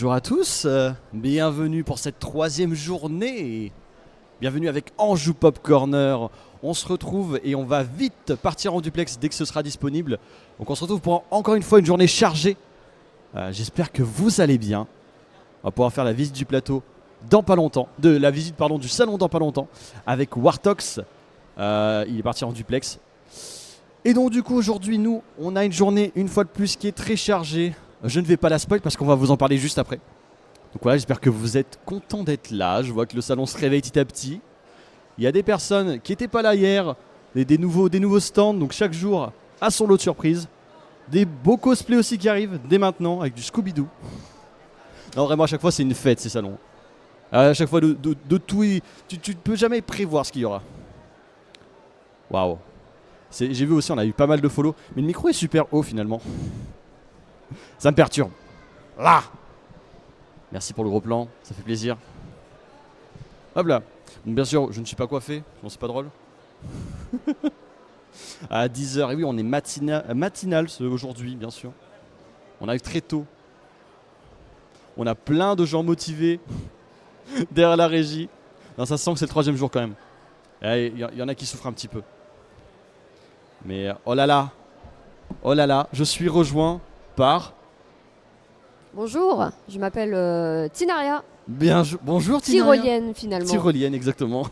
Bonjour à tous, bienvenue pour cette troisième journée. Bienvenue avec Anjou Pop Corner. On se retrouve et on va vite partir en duplex dès que ce sera disponible. Donc on se retrouve pour encore une fois une journée chargée. J'espère que vous allez bien. On va pouvoir faire la visite du plateau dans pas longtemps, du salon dans pas longtemps avec Wartox. Il est parti en duplex. Et donc du coup aujourd'hui nous on a une journée une fois de plus qui est très chargée. Je ne vais pas la spoil parce qu'on va vous en parler juste après. Donc voilà, j'espère que vous êtes contents d'être là. Je vois que le salon se réveille petit à petit. Il y a des personnes qui n'étaient pas là hier, des nouveaux stands, donc chaque jour a son lot de surprises. Des beaux cosplays aussi qui arrivent dès maintenant avec du Scooby-Doo. Non vraiment à chaque fois c'est une fête ces salons. À chaque fois de tout, tu ne peux jamais prévoir ce qu'il y aura. Waouh. J'ai vu aussi, on a eu pas mal de follow, mais le micro est super haut finalement. Ça me perturbe. Là. Merci pour le gros plan, ça fait plaisir. Hop là. Donc bien sûr, je ne suis pas coiffé, non c'est pas drôle. À 10h, et oui on est matinal aujourd'hui bien sûr. On arrive très tôt. On a plein de gens motivés derrière la régie. Non, ça sent que c'est le troisième jour quand même. Il y en a qui souffrent un petit peu. Mais oh là là, je suis rejoint par... Bonjour, je m'appelle Tinaria. Bonjour Tinaria. Tyrolienne finalement. Tyrolienne exactement.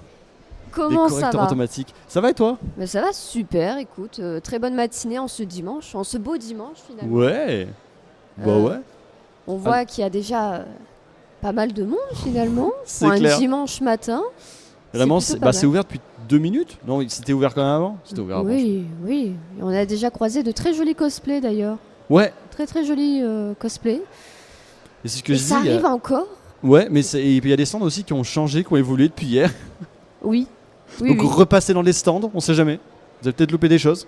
Comment des ça correcteurs va automatiques. Ça va et toi? Mais ça va super, écoute, très bonne matinée en ce dimanche, en ce beau dimanche finalement. Ouais. Bah ouais. On voit qu'il y a déjà pas mal de monde finalement C'est pour un clair. dimanche matin. Vraiment, plutôt pas c'est mal. ouvert depuis 2 minutes? Non, c'était ouvert quand même avant? C'était ouvert avant. Oui. On a déjà croisé de très jolis cosplays d'ailleurs. Ouais. Très jolis cosplays. Et c'est ce que Et je ça dis. arrive encore? Ouais, mais et puis il y a des stands aussi qui ont changé, qui ont évolué depuis hier. Oui. Donc repasser dans les stands, on sait jamais. Vous avez peut-être loupé des choses.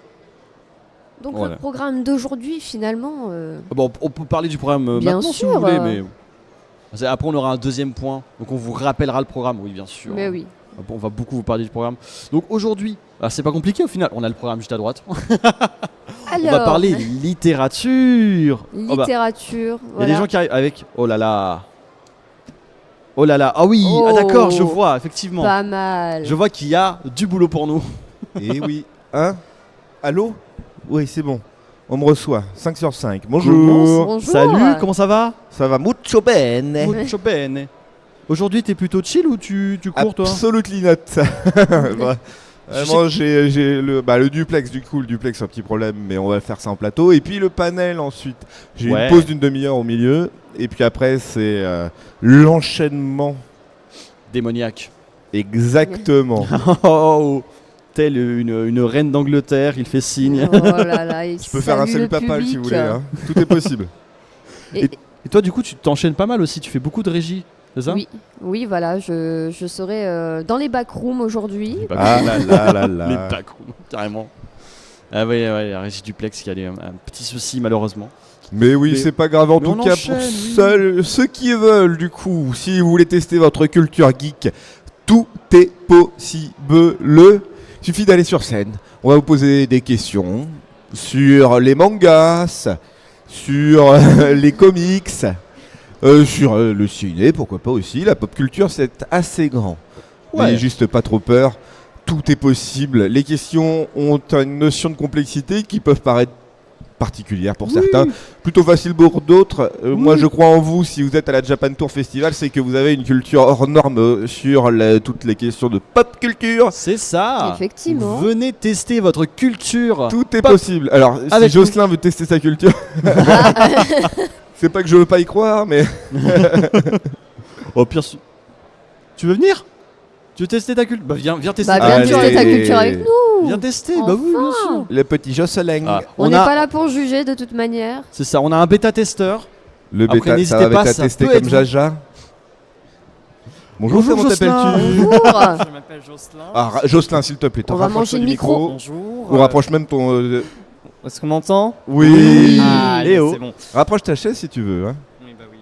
Donc Voilà. le programme d'aujourd'hui finalement... Bon, on peut parler du programme Bien maintenant si vous sûr, voulez, mais après on aura un deuxième point, donc on vous rappellera le programme, oui bien sûr. Mais oui. On va beaucoup vous parler du programme. Donc aujourd'hui, c'est pas compliqué au final, on a le programme juste à droite. Alors, On va parler littérature. littérature. Il y a voilà. des gens qui arrivent avec... Oh là là, ah oui, Oh. ah d'accord, je vois, effectivement. Pas mal. Je vois qu'il y a du boulot pour nous. Et oui. Hein? Allô? Oui, c'est bon. On me reçoit. 5 sur 5. Bonjour. Bonjour. Salut, comment ça va? Ça va mucho bene. Mucho bene. Aujourd'hui, t'es plutôt chill ou tu cours toi? Absolutely not. Vraiment, j'ai le duplex, du coup, le duplex, un petit problème, mais on va faire ça en plateau. Et puis le panel ensuite. J'ai Ouais. une pause d'une demi-heure au milieu. Et puis après, c'est l'enchaînement. Démoniaque. Exactement. Oh, telle une reine d'Angleterre, il fait signe. Oh là là, il Je peux faire un salue salut le papal si public. vous voulez. Hein. Tout est possible. Et toi, du coup, tu t'enchaînes pas mal aussi, tu fais beaucoup de régie, c'est ça? Oui, voilà, je serai dans les backrooms aujourd'hui. Ah là là là là. Les backrooms, carrément. Ah ouais, la régie duplex qui a un petit souci malheureusement. Mais oui, Mais- c'est pas grave. En mais tout on cas, enchaîne, pour oui. ceux qui veulent, du coup, si vous voulez tester votre culture geek, tout est possible. Il suffit d'aller sur scène. On va vous poser des questions sur les mangas, sur les comics, sur le ciné, pourquoi pas aussi. La pop culture, c'est assez grand. Ouais. N'ayez juste pas trop peur. Tout est possible. Les questions ont une notion de complexité qui peuvent paraître particulière pour certains, plutôt facile pour d'autres. Moi, je crois en vous. Si vous êtes à la Japan Tour Festival, c'est que vous avez une culture hors norme sur toutes les questions de pop culture. C'est ça. Effectivement. Venez tester votre culture. Tout est Pop. possible. Alors, si Avec Jocelyn veut tester sa culture, c'est pas que je veux pas y croire, mais Au pire, tu veux venir? Tu veux tester ta culture? Bah viens tester. Bah, ta bien culture. tester ta Allez. culture avec nous. Viens tester, bah oui, bien Enfin. sûr. le petit Jocelyn, Ah, On n'est a- pas là pour juger de toute manière. C'est ça, on a un bêta-testeur. le Après, bêta, ça n'hésitez va pas, bêta ça tester peut comme être Jaja. Bonjour, Bonjour, comment Jocelyn. t'appelles-tu Bonjour. Je m'appelle Jocelyn. Jocelyn, s'il te plaît, On va rapproche-toi manger du le micro. Bonjour. On rapproche même ton. Est-ce qu'on m'entend? Oui. Ah, allez, Léo. c'est bon. Rapproche ta chaise si tu veux. Hein. Oui, bah oui.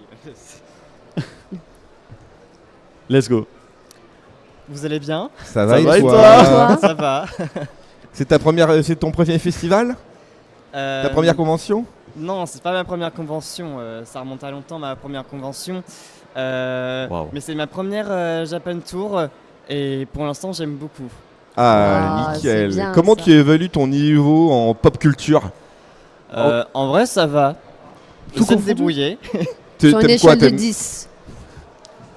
Let's go. Vous allez bien? Ça va, Ça et va et toi toi Ça va. C'est ton premier festival? Ta première convention? Non, c'est pas ma première convention. Ça remonte à longtemps, ma première convention. Waouh. Mais c'est ma première Japan Tour. Et pour l'instant, j'aime beaucoup. Ah, Ah, nickel. c'est bien, Comment ça. tu évalues ton niveau en pop culture? En vrai, ça va. Tout Tout se confondu débrouiller. Sur une T'aimes quoi? échelle de T'aimes- 10.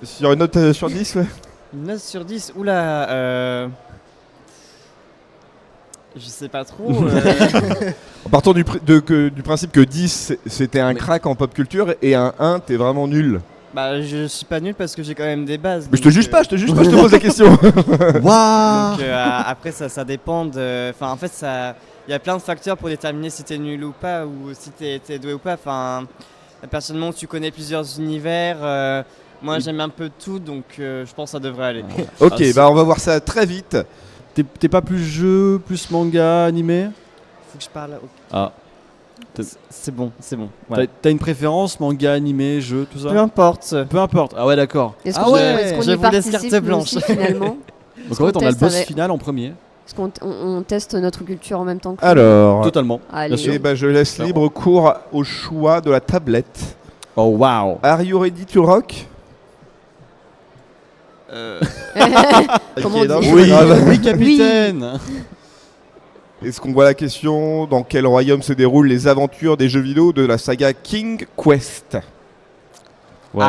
Sur une note sur 10, ouais. Une note sur 10. Oula. Je sais pas trop. En partant du principe que 10 c'était un crack en pop culture et un 1 t'es vraiment nul. Bah, je suis pas nul parce que j'ai quand même des bases. Mais je te donc, juge pas, je te pose la question. Waouh. Donc après, ça dépend de. Enfin, en fait, il y a plein de facteurs pour déterminer si t'es nul ou pas, ou si t'es doué ou pas. Enfin, personnellement, tu connais plusieurs univers. Moi, j'aime un peu tout, donc je pense que ça devrait aller. Ok, Ah, c'est- bah on va voir ça très vite. T'es pas plus jeu, plus manga, animé? Faut que je parle. Ah. C'est bon, c'est bon. Voilà. T'as une préférence, manga, animé, jeu, tout ça? Peu importe. Peu importe. Ah ouais, d'accord. Est-ce Ah qu'on ouais. est-ce qu'on je y vous laisse participe carte nous blanche. aussi, finalement? Donc en fait, on a le teste boss avec- final en premier. Est-ce qu'on on teste notre culture en même temps que Alors, Totalement. Allez. sûr. eh ben, je laisse libre cours au choix de la tablette. Oh waouh. Are you ready to rock? Comment Ok, non, on dit c'est Oui, pas grave. oui, capitaine. Est-ce qu'on voit la question? Dans quel royaume se déroulent les aventures des jeux vidéo de la saga King Quest? Ouais.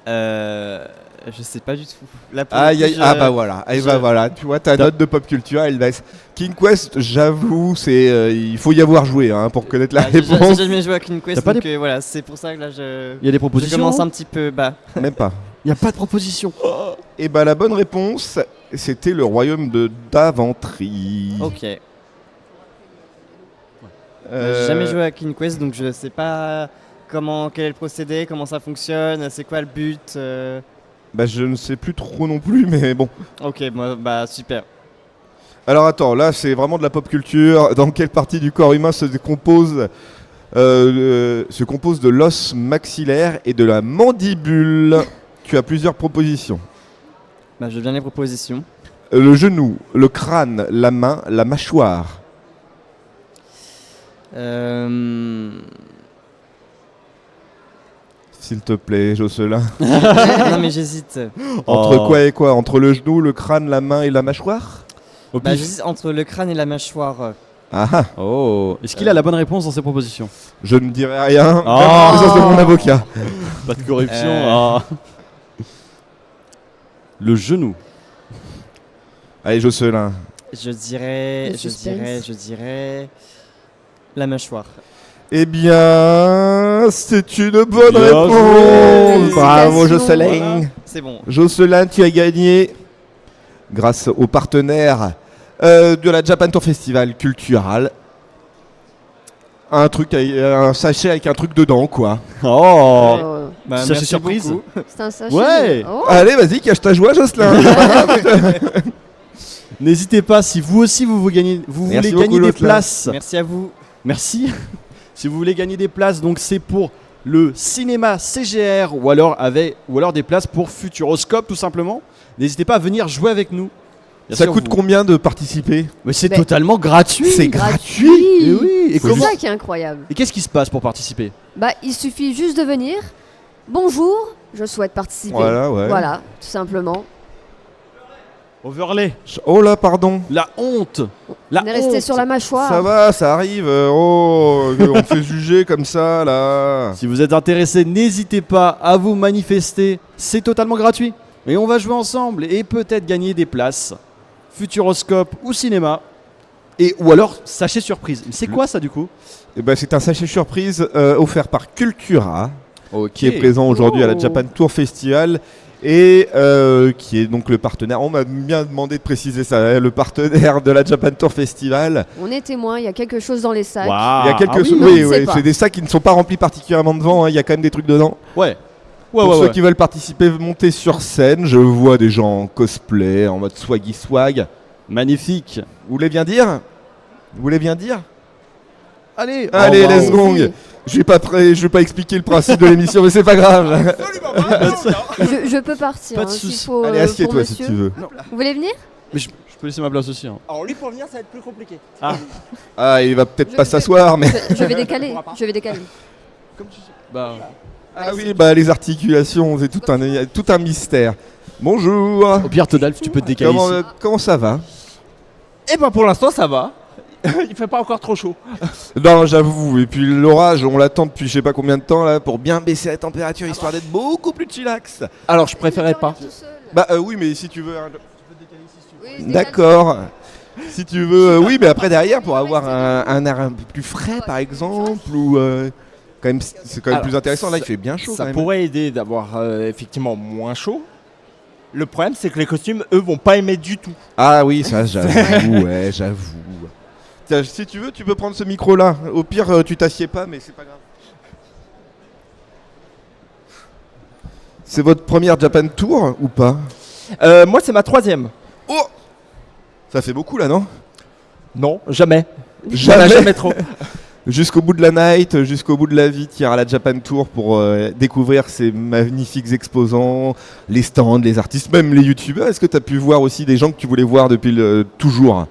Je sais pas du tout. Là, pour Aïe le coup, aïe, ah bah voilà, et bah je- voilà, tu vois ta note de pop culture, elle baisse. King Quest, j'avoue, c'est il faut y avoir joué hein, pour connaître la J'ai réponse. jamais joué à King Quest, T'as pas donc voilà, c'est pour ça que là je Il y a des je propositions. commence un petit peu bas. Même pas. Il y a pas de proposition. Et bah la bonne réponse, c'était le royaume de Daventry. Ok. Euh, J'ai jamais joué à King Quest, donc je sais pas quel est le procédé, comment ça fonctionne, c'est quoi le but. Bah je ne sais plus trop non plus, mais bon. Ok, bah super. Alors attends, là c'est vraiment de la pop culture. Dans quelle partie du corps humain se compose de l'os maxillaire et de la mandibule? Tu as plusieurs propositions. Bah je veux bien les propositions. Le genou, le crâne, la main, la mâchoire. S'il te plaît, Jocelyn. Non mais j'hésite. Entre Oh. quoi et quoi? Entre le genou, le crâne, la main et la mâchoire? Au Bah pif. j'hésite entre le crâne et la mâchoire. Ah ah, Oh. Est-ce qu'il a la bonne réponse dans ses propositions? je ne dirai rien. Oh. Même en présence de mon avocat. Pas de corruption. Euh. Ah. Le genou. Allez, Jocelyn. Je dirais, Le suspense. je dirais la mâchoire. Eh bien, c'est une bonne Bien réponse. joué. Bravo, Félicitations. Jocelyn. C'est bon. Jocelyn, tu as gagné grâce au partenaire de la Japan Tour Festival Cultural. Un sachet avec un truc dedans, quoi. Oh. Oh, Bah, Sachet merci surprise. beaucoup. c'est un sachet. Ouais. Oh. Allez, vas-y, cache ta joie, Jocelyn. N'hésitez pas si vous aussi vous voulez gagner Merci des beaucoup, Jocelyn. places. Merci à vous. Merci. Si vous voulez gagner des places, donc c'est pour le cinéma CGR ou alors des places pour Futuroscope tout simplement. N'hésitez pas à venir jouer avec nous. Bien Ça sûr, coûte vous- combien de participer? Mais c'est Ben, totalement gratuit. C'est Gratuit. Et oui. Et C'est comment ça qui est incroyable. Et qu'est-ce qui se passe pour participer? Bah, il suffit juste de venir. Bonjour, je souhaite participer. Voilà, ouais. Voilà, tout simplement. Overlay. Oh là, pardon. La honte. La On est resté honte. sur la mâchoire. Ça va, ça arrive. On fait juger comme ça, là. Si vous êtes intéressé, n'hésitez pas à vous manifester. C'est totalement gratuit. Et on va jouer ensemble et peut-être gagner des places. Futuroscope ou cinéma. Ou alors sachet surprise. C'est quoi ça du coup? Eh ben, c'est un sachet surprise offert par Cultura, Ok. qui est présent aujourd'hui à la Oh. Japan Tour Festival et qui est donc le partenaire. On m'a bien demandé de préciser ça, hein, le partenaire de la Japan Tour Festival. On est témoin, il y a quelque chose dans les sacs. Waouh. Il y a quelques Ah oui, non, oui, je sais oui, pas. c'est des sacs qui ne sont pas remplis particulièrement devant. Hein, il y a quand même des trucs dedans. Ouais. Ouais, Pour ouais, ceux ouais. qui veulent participer, monter sur scène. Je vois des gens en cosplay, en mode swaggy swag. Magnifique. Vous voulez bien dire? Vous voulez bien dire? Allez, Allez, au revoir. let's go. Je vais pas expliquer le principe de l'émission, mais c'est pas grave. Je peux partir. Pas de s'il souci. faut, Allez, pour assieds-toi si monsieur. tu veux. Vous voulez venir? Mais je peux laisser ma place aussi. Hein. Alors lui pour venir ça va être plus compliqué. Ah, il va peut-être Je pas vais- s'asseoir, mais. Je vais décaler. Je vais décaler. Bah, Ah oui, bah les articulations, c'est tout un mystère. Bonjour. au pire, Todalf, tu peux te décaler Comment, ici. comment ça va? Et ben pour l'instant ça va. Il fait pas encore trop chaud. Non, j'avoue. Et puis l'orage, on l'attend depuis je sais pas combien de temps là pour bien baisser la température histoire d'être beaucoup plus chillax. Alors je préférais pas. Bah oui, mais si tu veux. Oui, je décale. D'accord. Si tu veux, oui, mais après derrière pour avoir un air un peu plus frais par exemple ou quand même c'est quand même Alors, plus intéressant. Là, il fait bien chaud. Ça quand même. pourrait aider d'avoir effectivement moins chaud. Le problème c'est que les costumes eux vont pas aimer du tout. Ah oui, ça j'avoue, ouais, j'avoue. Tiens, si tu veux, tu peux prendre ce micro-là. Au pire, tu t'assieds pas, mais c'est pas grave. C'est votre première Japan Tour ou pas? Moi c'est ma 3e. Oh, ça fait beaucoup là, non? Non, jamais. Jamais. Jamais trop. Jusqu'au bout de la night, jusqu'au bout de la vie, tu iras à la Japan Tour pour découvrir ces magnifiques exposants, les stands, les artistes, même les youtubeurs. Est-ce que tu as pu voir aussi des gens que tu voulais voir depuis toujours?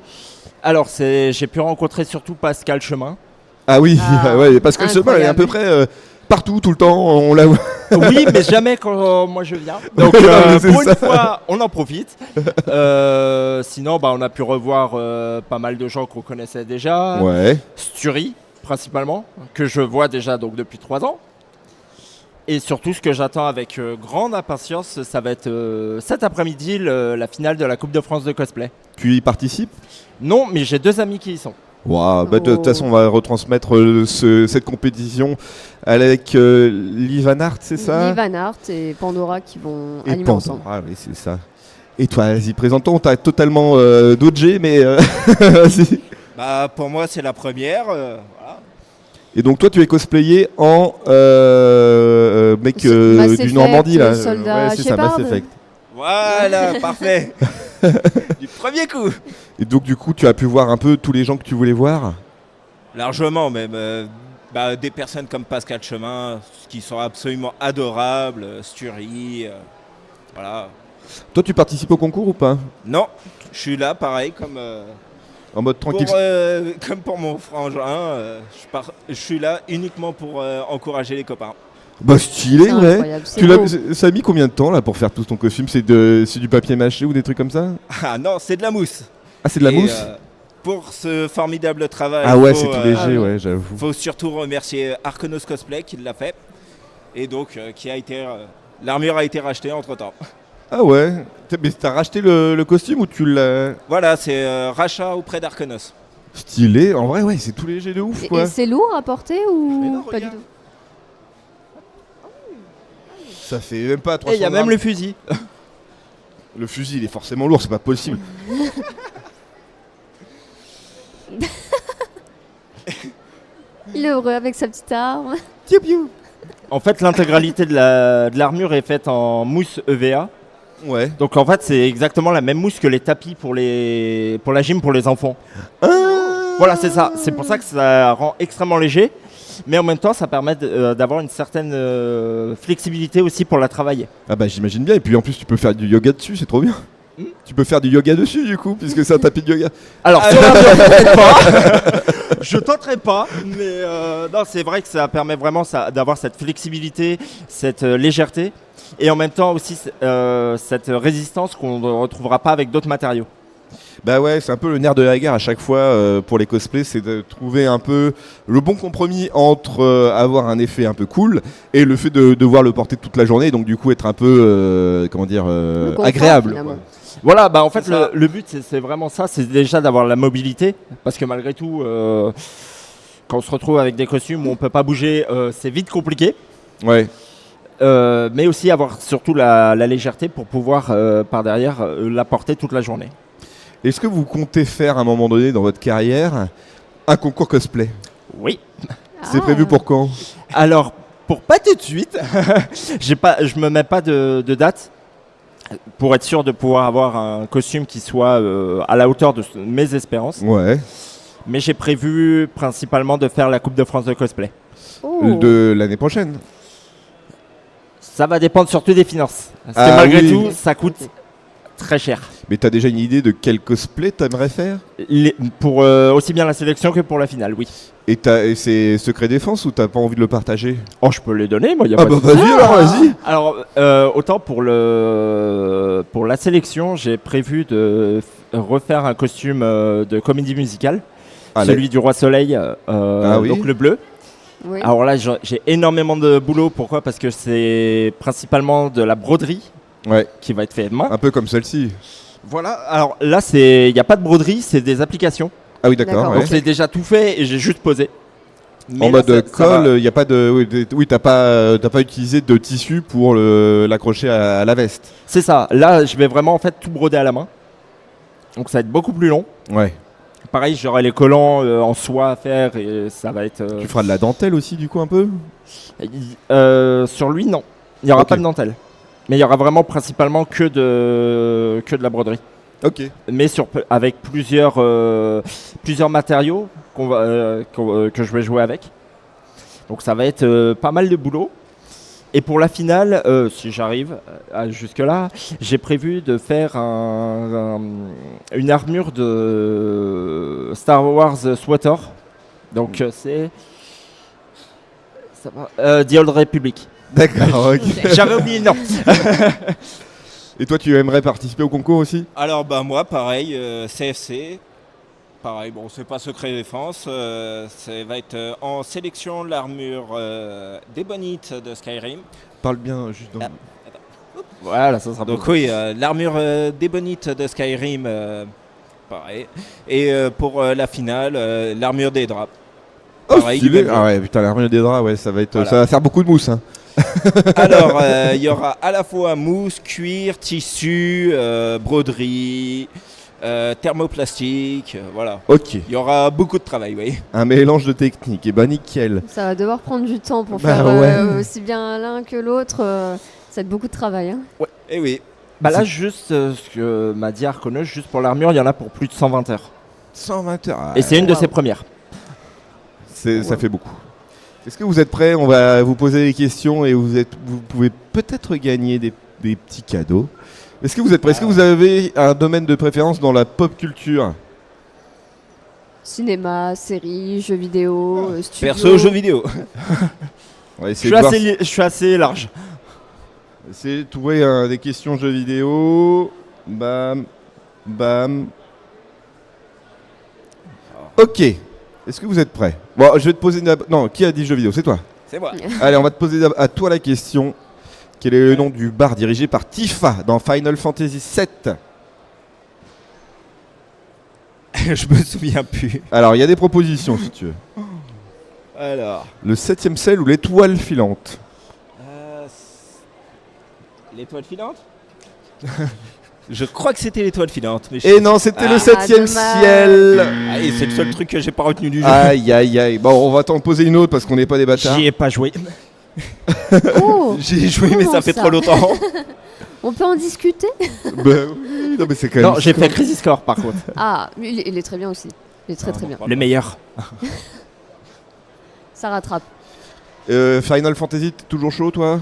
Alors j'ai pu rencontrer surtout Pascal Chemin. Ah oui, Ah, ouais, parce que le chemin est à peu près partout, tout le temps, on l'a. Oui, mais jamais quand moi je viens. Donc Ouais, c'est pour ça. une fois, on en profite. Sinon, bah, on a pu revoir pas mal de gens qu'on connaissait déjà. Ouais. Sturi, principalement, que je vois déjà donc depuis 3 ans. Et surtout, ce que j'attends avec grande impatience, ça va être cet après-midi la finale de la Coupe de France de cosplay. Tu y participes? Non, mais j'ai 2 amis qui y sont. Waouh, bah, de toute façon, on va retransmettre cette compétition avec Lee Van Aert, c'est ça? Lee Van Aert et Pandora qui vont Et animer Pandora, ensemble. ah oui, c'est ça. Et toi, vas-y, présentons, t'as totalement dodgé, mais vas-y. Bah, pour moi, c'est la première. Voilà. Et donc toi, tu es cosplayé en mec Mass du Effect, Normandie, là. soldat Ouais, c'est ça, Mass Shepard. Effect. Voilà, parfait. Du premier coup. Et donc du coup, tu as pu voir un peu tous les gens que tu voulais voir? Largement, même. Des personnes comme Pascal Chemin, qui sont absolument adorables. Sturi. Voilà. Toi, tu participes au concours ou pas? Non, je suis là, pareil, comme, En mode tranquille. comme pour mon frangin. Je suis là uniquement pour encourager les copains. Bah stylé, C'est ouais. incroyable, c'est Tu l'as, beau. ça a mis combien de temps là pour faire tout ton costume? C'est du papier mâché ou des trucs comme ça? Ah non, c'est de la mousse. Ah, c'est de la Et, mousse? pour ce formidable travail, Ah ouais, faut, c'est tout léger, ouais, j'avoue. faut surtout remercier Arconos Cosplay qui l'a fait. Et donc, qui a été. L'armure a été rachetée entre temps. Ah ouais. Mais t'as racheté le costume ou tu l'as? Voilà, c'est rachat auprès d'Arconos. Stylé. En vrai, ouais, c'est tout léger de ouf, quoi. Et c'est lourd à porter Mais ou non, pas du regarde. tout? Ça fait même pas 300 Et il y a même grammes. le fusil. Le fusil, il est forcément lourd, c'est pas possible. Il est heureux avec sa petite arme. Piou, piou. En fait, l'intégralité de l'armure est faite en mousse EVA. Ouais. Donc en fait, c'est exactement la même mousse que les tapis pour la gym pour les enfants. Voilà, c'est ça. C'est pour ça que ça rend extrêmement léger. Mais en même temps, ça permet d'avoir une certaine flexibilité aussi pour la travailler. Ah bah j'imagine bien, et puis en plus tu peux faire du yoga dessus, c'est trop bien. Tu peux faire du yoga dessus du coup, puisque c'est un tapis de yoga. Alors, sur l'armure, peut-être pas. Je tenterai pas, mais non, c'est vrai que ça permet vraiment d'avoir cette flexibilité, cette légèreté, et en même temps aussi cette résistance qu'on ne retrouvera pas avec d'autres matériaux. Bah ouais, c'est un peu le nerf de la guerre à chaque fois pour les cosplays, c'est de trouver un peu le bon compromis entre avoir un effet un peu cool et le fait de devoir le porter toute la journée, donc du coup être un peu, comment dire, Le confort, agréable. finalement. quoi. Voilà, bah en fait, C'est ça. le but, c'est vraiment ça, c'est déjà d'avoir la mobilité, parce que malgré tout, quand on se retrouve avec des costumes où on peut pas bouger, c'est vite compliqué. Ouais. Mais aussi avoir surtout la légèreté pour pouvoir, par derrière, la porter toute la journée. Est-ce que vous comptez faire à un moment donné dans votre carrière un concours cosplay? Oui. C'est Ah. prévu pour quand? Alors, pour pas tout de suite, je me mets pas de date pour être sûr de pouvoir avoir un costume qui soit à la hauteur de mes espérances. Ouais. Mais j'ai prévu principalement de faire la Coupe de France de cosplay. Oh. De l'année prochaine. Ça va dépendre surtout des finances. Parce que Ah malgré oui. tout, ça coûte très cher. Mais t'as déjà une idée de quel cosplay t'aimerais faire? Pour aussi bien la sélection que pour la finale, oui. Et c'est secret défense ou t'as pas envie de le partager? Oh, je peux les donner, moi, il y a Ah pas bah de vas-y alors, vas-y. Alors, autant pour la sélection, j'ai prévu de refaire un costume de comédie musicale, Allez. celui du Roi Soleil, oui. donc le bleu. Oui. Alors là, j'ai énormément de boulot. Pourquoi? Parce que c'est principalement de la broderie Ouais, qui va être faite main. un peu comme celle-ci. Voilà. Alors là, il n'y a pas de broderie, c'est des applications. Ah oui, d'accord. D'accord. Ouais. Donc c'est déjà tout fait et j'ai juste posé. Mais En là, mode ça va. colle, il y a pas de. Oui, t'as pas utilisé de tissu pour l'accrocher à la veste. C'est ça. Là, je vais vraiment en fait tout broder à la main. Donc ça va être beaucoup plus long. Ouais. Pareil, j'aurai les collants en soie à faire et ça va être. Tu feras de la dentelle aussi, du coup, un peu? Sur lui, non. Il n'y aura Ok. pas de dentelle. Mais il y aura vraiment principalement que de la broderie. Ok. Mais avec plusieurs matériaux que je vais jouer avec. Donc ça va être pas mal de boulot. Et pour la finale, si j'arrive jusque-là, j'ai prévu de faire une armure de Star Wars SWTOR. Donc c'est... ça va, The Old Republic. D'accord, ok. J'avais oublié le nom. Et toi, tu aimerais participer au concours aussi? Alors bah moi pareil, CFC, pareil, bon c'est pas secret défense, ça va être en sélection l'armure d'Ebonite de Skyrim. Parle bien, juste dans... Voilà, ça sera Donc oui, l'armure d'Ebonite de Skyrim, pareil. Et pour la finale, l'armure des draps. Oh, pareil, stylé. du même Ah ouais, putain, l'armure des draps, ouais, ça Voilà. va faire beaucoup de mousse. Hein. Alors, il y aura à la fois mousse, cuir, tissu, broderie, thermoplastique, voilà. Ok, Il y aura beaucoup de travail, oui. un mélange de techniques. Et bah nickel. Ça va devoir prendre du temps pour Bah faire ouais. aussi bien l'un que l'autre. Ça va être beaucoup de travail. Hein. Et oui. Bah là, juste ce que m'a dit Arconeuse, juste pour l'armure, il y en a pour plus de 120 heures. 120 heures. Ah, Et c'est une de Wow. ses premières. ça fait beaucoup. Est-ce que vous êtes prêts? On va vous poser des questions et vous pouvez peut-être gagner des petits cadeaux. Est-ce que vous êtes prêts? Est-ce que vous avez un domaine de préférence dans la pop culture? Cinéma, séries, jeux vidéo, studio. Perso, jeux vidéo. On va Je essayer suis, de voir je suis assez large. essayer de trouver des questions jeux vidéo. Bam, bam. Ok. Est-ce que vous êtes prêts? Bon, je vais te poser une... Non, qui a dit jeux vidéo? C'est toi. C'est moi. Allez, on va te poser à toi la question. Quel est le nom du bar dirigé par Tifa dans Final Fantasy VII? Je me souviens plus. Alors, il y a des propositions si tu veux. Alors, Le 7ème ciel ou l'étoile filante? l'étoile filante. Je crois que c'était l'étoile filante. Mais je- Et non, c'était le Ah. 7ème dommage. ciel. Ah, et c'est le seul truc que j'ai pas retenu du jeu. Aïe, aïe, aïe. Bon, on va t'en poser une autre parce qu'on n'est pas des bâtards. J'y ai pas joué. Oh, J'ai joué, mais Comment ça fait ça trop longtemps. on peut en discuter? Bah oui, non mais c'est quand même... Non, j'ai fait Crazy Score par contre. Ah, mais il est très bien aussi. Il est très très bien. Le meilleur. Ça rattrape. Final Fantasy, t'es toujours chaud toi?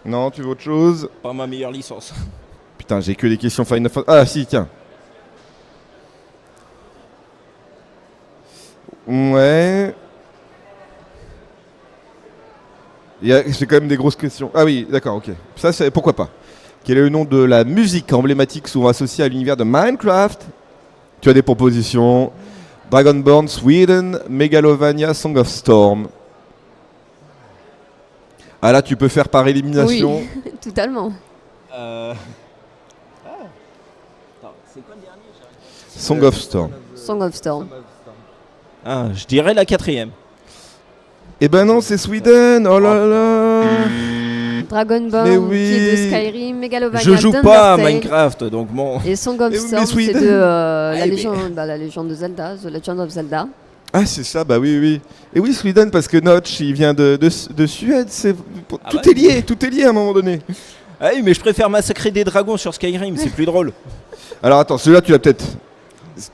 Non, tu veux autre chose? Pas ma meilleure licence. Putain, j'ai que des questions Final Fantasy. Ah si, tiens. Ouais. C'est quand même des grosses questions. Ah oui, d'accord, ok. Ça, c'est pourquoi pas. Quel est le nom de la musique emblématique souvent associée à l'univers de Minecraft? Tu as des propositions. Dragonborn, Sweden, Megalovania, Song of Storm. Ah là, tu peux faire par élimination. Oui, totalement. Attends, c'est quoi le dernier? Song of Storm. Song of Storm. Ah, je dirais la quatrième. Eh ben non, c'est Sweden. Oh là là. Dragonborn, Mais oui. qui est de Skyrim, Megalovania, Je joue pas à d'Undertale. Minecraft, donc bon. Et Song of Mais oui, mais Storm, c'est Sweden. de Ah, la, mais- légende de Zelda, The Legend of Zelda. Ah, c'est ça, bah oui, oui. Et oui, Sweden, parce que Notch, il vient de Suède. Ah Tout ouais. tout est lié à un moment donné. Ah oui, mais je préfère massacrer des dragons sur Skyrim, c'est plus drôle. Alors attends, celui-là, tu l'as peut-être.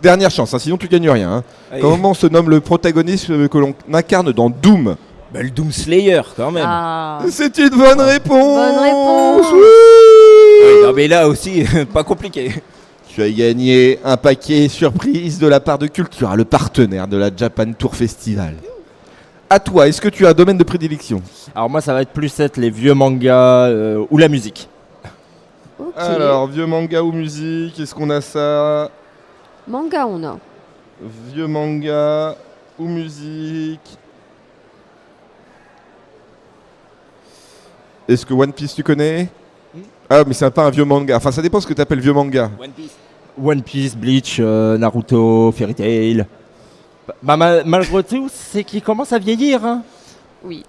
Dernière chance, hein, sinon tu gagnes rien. Hein. Allez. Comment se nomme le protagoniste que l'on incarne dans Doom? Bah, le Doom Slayer, quand même. Ah, C'est une bonne réponse. Bonne réponse. Oui. Oui, non, mais là aussi, pas compliqué. Tu as gagné un paquet surprise de la part de Cultura, le partenaire de la Japan Tour Festival. À toi, est-ce que tu as un domaine de prédilection? Alors moi, ça va être plus être les vieux mangas ou la musique. Ok. Alors, vieux manga ou musique, est-ce qu'on a ça? Manga, on a. Vieux manga ou musique? Est-ce que One Piece tu connais? Ah, mais c'est pas un vieux manga. Enfin, ça dépend ce que tu appelles vieux manga. One Piece, Bleach, Naruto, Fairy Tail. Malgré tout, c'est qu'ils commencent à vieillir. Hein. Oui.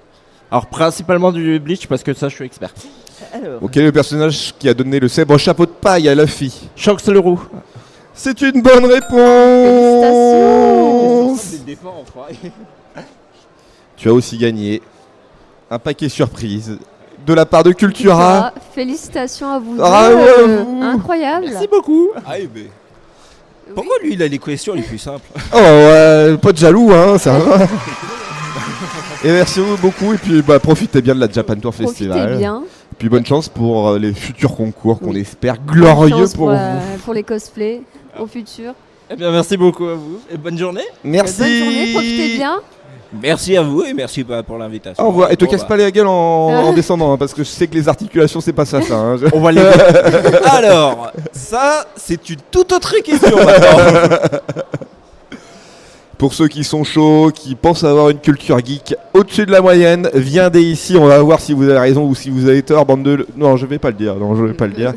Alors principalement du Bleach parce que ça, je suis expert. Alors, Ok, le personnage qui a donné le célèbre chapeau de paille à Luffy. Shanks le roux. C'est une bonne réponse. Tu as aussi gagné un paquet surprise de la part de Cultura. Ah, félicitations à vous Bravo deux. à vous. Incroyable. Merci beaucoup. Ah, pourquoi lui, il a les questions les plus simples? Oh ouais, pas de jaloux, hein, ça va. Et merci beaucoup, et puis profitez bien de la Japan Tour Festival. Profitez bien. Puis bonne chance pour les futurs concours qu'on Oui. espère Bonne glorieux chance pour vous. pour les cosplays au futur. Eh bien, merci beaucoup à vous et bonne journée. Merci. Bonne journée, profitez bien. Merci à vous et merci pour l'invitation. Au revoir. Et te Bon, casse pas la gueule en descendant, hein, parce que je sais que les articulations, c'est pas ça. Hein. On va les. Alors, ça, c'est une toute autre question maintenant. Pour ceux qui sont chauds, qui pensent avoir une culture geek au-dessus de la moyenne, viendez ici. On va voir si vous avez raison ou si vous avez tort, bande de. Non, je vais pas le dire. Non, je vais pas le dire.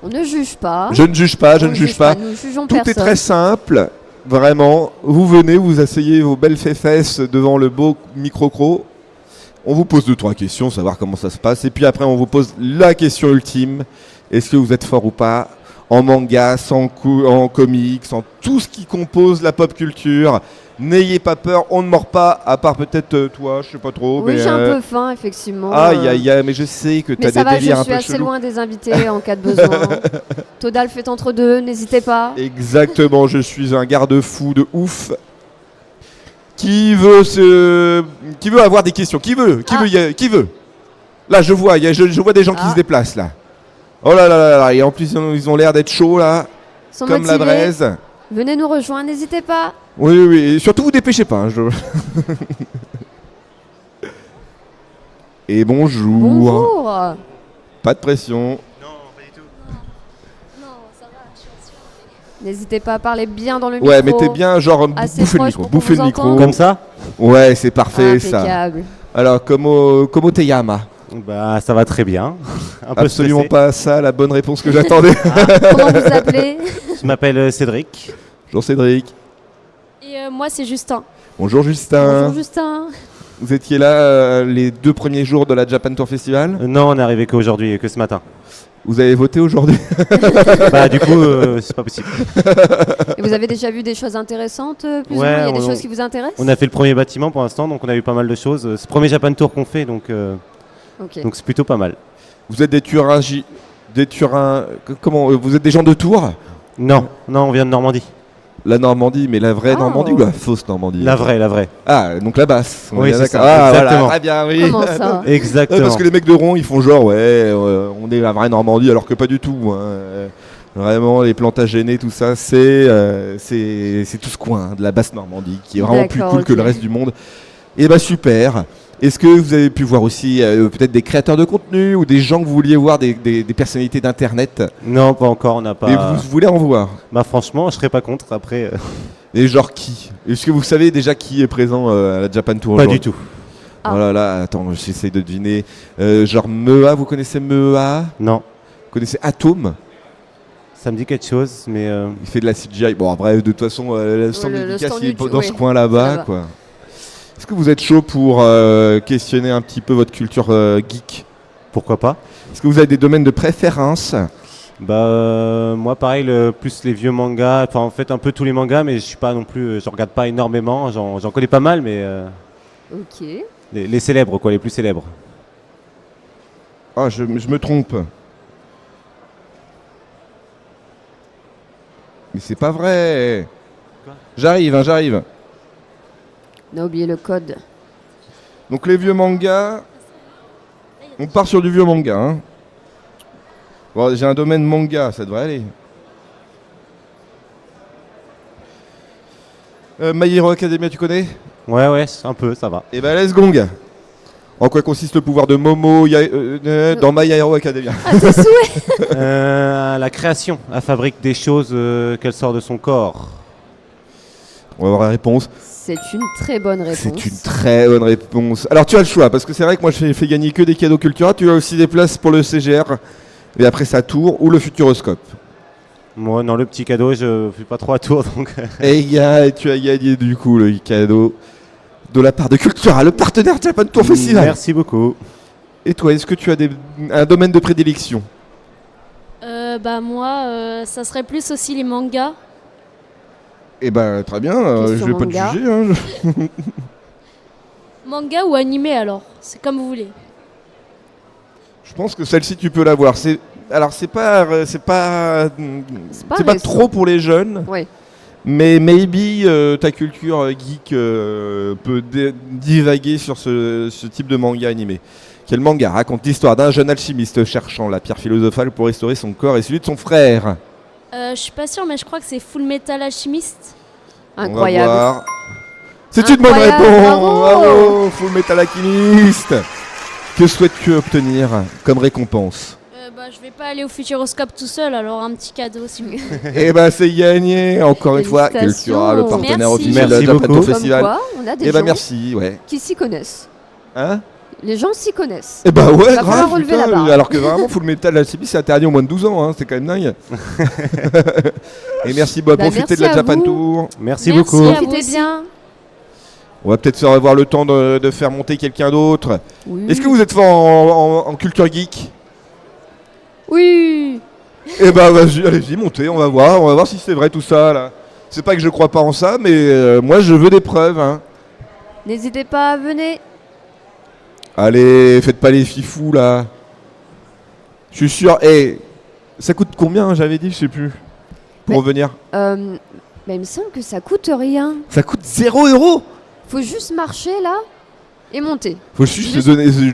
On ne juge pas. Je ne juge pas. Je On ne juge pas. Nous jugeons Tout personne. est très simple, vraiment. Vous venez, vous asseyez vos belles fesses devant le beau micro-cro. On vous pose 2-3 questions, savoir comment ça se passe. Et puis après, on vous pose la question ultime. Est-ce que vous êtes fort ou pas en manga, en comics, en tout ce qui compose la pop culture? N'ayez pas peur, on ne mord pas, à part peut-être toi, je sais pas trop. Oui, mais j'ai un peu faim, effectivement. Aïe, aïe, aïe, mais je sais que tu Mais as ça des va, je délires un suis peu assez chelous. loin des invités en cas de besoin. Todal fait entre deux, n'hésitez pas. Exactement, je suis un garde-fou de ouf. Qui veut avoir des questions? Qui veut? Qui veut? Là, je vois, je vois des gens qui se déplacent là. Oh là là là là, et en plus ils ont l'air d'être chauds là, Ils sont comme la motivés. braise. Venez nous rejoindre, n'hésitez pas. Oui, oui, et surtout vous dépêchez pas. Hein, Et bonjour. Bonjour. Pas de pression. N'hésitez pas à parler bien dans le micro. Ouais, mettez bien, genre, Assez bouffez le proche micro. pour qu'on Bouffez vous le micro. entende. Comme ça? Ouais, c'est parfait ça. Impeccable. Alors, como te llama? Bah ça va très bien. Un peu Absolument stressé. pas ça, la bonne réponse que j'attendais. Comment vous appelez? Je m'appelle Cédric. Bonjour Cédric. Et moi, c'est Justin. Bonjour Justin. Bonjour Justin. Vous étiez là les 2 premiers jours de la Japan Tour Festival. Non, on est arrivé qu'aujourd'hui, que ce matin. Vous avez voté aujourd'hui? Bah du coup, c'est pas possible. Et vous avez déjà vu des choses intéressantes plus ou Ouais, moins? Il y a des on- choses qui vous intéressent? On a fait le premier bâtiment pour l'instant, donc on a eu pas mal de choses. C'est le premier Japan Tour qu'on fait, donc Ok. c'est plutôt pas mal. Vous êtes des Turins, comment vous êtes des gens de Tours? Non, on vient de Normandie. La Normandie, mais la vraie Oh. Normandie ou la fausse Normandie? La vraie. Ah, donc la basse. On Oui, est bien c'est d'accord. ça, Ah, exactement. voilà, très bien, oui. Comment ça? Ouais, Exactement. parce que les mecs de Rouen, ils font genre, on est la vraie Normandie, alors que pas du tout. Hein. Vraiment, les Plantagenets, tout ça, c'est tout ce coin hein, de la basse Normandie qui est vraiment plus D'accord, cool que ok. le reste du monde. Et bah super. Est-ce que vous avez pu voir aussi peut-être des créateurs de contenu ou des gens que vous vouliez voir, des personnalités d'internet? Non, pas encore, on n'a pas. Et vous voulez en voir? Bah franchement, je serais pas contre. Après, Et genre qui? Est-ce que vous savez déjà qui est présent à la Japan Tour pas aujourd'hui? du tout. Ah. Oh là là, attends, j'essaye de deviner. Genre Mea, vous connaissez Mea? Non, Vous connaissez Atom? ça me dit quelque chose, mais Il fait de la CGI. Bon, après, de toute façon, le stand le dédicace, stand il est YouTube, dans oui. ce coin là-bas, Là-bas. quoi. Est-ce que vous êtes chaud pour questionner un petit peu votre culture geek? pourquoi pas. Est-ce que vous avez des domaines de préférence? Bah moi pareil, plus les vieux mangas, enfin en fait un peu tous les mangas, mais je suis pas non plus, je regarde pas énormément, j'en connais pas mal, mais Ok. les célèbres quoi, les plus célèbres. Ah, je me trompe. Mais c'est pas vrai. J'arrive, hein, j'arrive. On a oublié le code. Donc les vieux mangas, on part sur du vieux manga. Hein. Bon, j'ai un domaine manga, ça devrait aller. My Hero Academia, tu connais? Ouais, un peu, ça va. Eh ben, let's gong. En quoi consiste le pouvoir de Momo dans My Hero Academia? À tes souhaits. La création, elle fabrique des choses qu'elle sort de son corps. On va voir la réponse. C'est une très bonne réponse. C'est une très bonne réponse. Alors tu as le choix, parce que c'est vrai que moi je fais gagner que des cadeaux Cultura. Tu as aussi des places pour le CGR, et après sa tour, ou le Futuroscope. Moi, non, le petit cadeau, je fais pas trop à tour, donc... Et tu as gagné du coup le cadeau de la part de Cultura, le partenaire Japan Tour Festival. Merci beaucoup. Et toi, est-ce que tu as un domaine de prédilection? Moi, ça serait plus aussi les mangas. Eh ben très bien, je Question vais pas te manga. juger. Hein. Manga ou animé alors, c'est comme vous voulez. Je pense que celle-ci tu peux l'avoir. Alors c'est pas récent. trop pour les jeunes. Ouais. Mais maybe ta culture geek peut divaguer sur ce type de manga animé. Quel manga raconte l'histoire d'un jeune alchimiste cherchant la pierre philosophale pour restaurer son corps et celui de son frère? Je suis pas sûre, mais je crois que c'est Full Metal Alchemist. Incroyable. On va voir. C'est une bonne Incroyable, réponse. bravo. Bravo, Full Metal Alchemist. Que souhaites-tu obtenir comme récompense? Je vais pas aller au Futuroscope tout seul, alors un petit cadeau s'il vous plaît. Eh ben c'est gagné. Encore une fois, Félicitations. Cultura, le partenaire Merci. officiel de Merci Japan beaucoup. Tour Comme Festival. quoi, on a des Eh ben gens merci, ouais. qui s'y connaissent. Hein? Les gens s'y connaissent. Eh bah ouais, Va falloir grave, relever putain, la barre. alors que vraiment Full Metal Alchemist c'est interdit au moins de 12 ans, hein, c'est quand même dingue. Et merci, Bob, Bah, profitez de merci la à Japan vous. Tour. Merci Merci beaucoup. à vous. Profitez aussi. bien. On va peut-être avoir le temps de faire monter quelqu'un d'autre. Oui. Est-ce que vous êtes fort en culture geek? Oui. Eh bah vas-y, allez-y, montez, on va voir si c'est vrai tout ça là. C'est pas que je crois pas en ça, mais moi je veux des preuves. Hein. N'hésitez pas, venez. Allez, faites pas les fifous là. Je suis sûr. Ça coûte combien, hein, j'avais dit, je sais plus. Pour Mais- revenir. Il me semble que ça coûte rien. Ça coûte 0 €. Faut juste marcher là et monter. Faut juste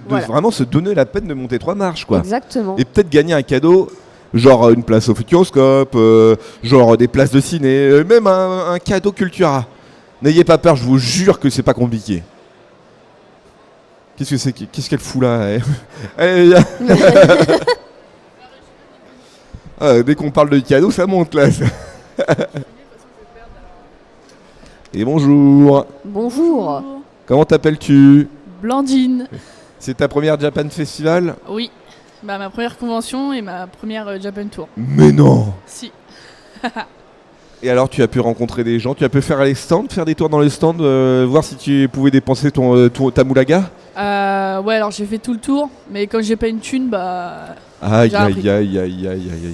Voilà. vraiment se donner la peine de monter 3 marches quoi. Exactement. Et peut-être gagner un cadeau, genre une place au Futuroscope, genre des places de ciné, même un cadeau Cultura. N'ayez pas peur, je vous jure que c'est pas compliqué. Qu'est-ce qu'elle fout là elle Dès qu'on parle de cadeau, ça monte là. Et bonjour. Bonjour. Comment t'appelles-tu? Blandine, C'est ta première Japan Festival? oui. Ma première convention et ma première Japan Tour. Mais non. Si. Et alors tu as pu rencontrer des gens, tu as pu faire les stands, faire des tours dans les stands, voir si tu pouvais dépenser ta moulaga? Ouais, alors j'ai fait tout le tour, mais comme j'ai pas une thune, Aïe J'ai appris. aïe.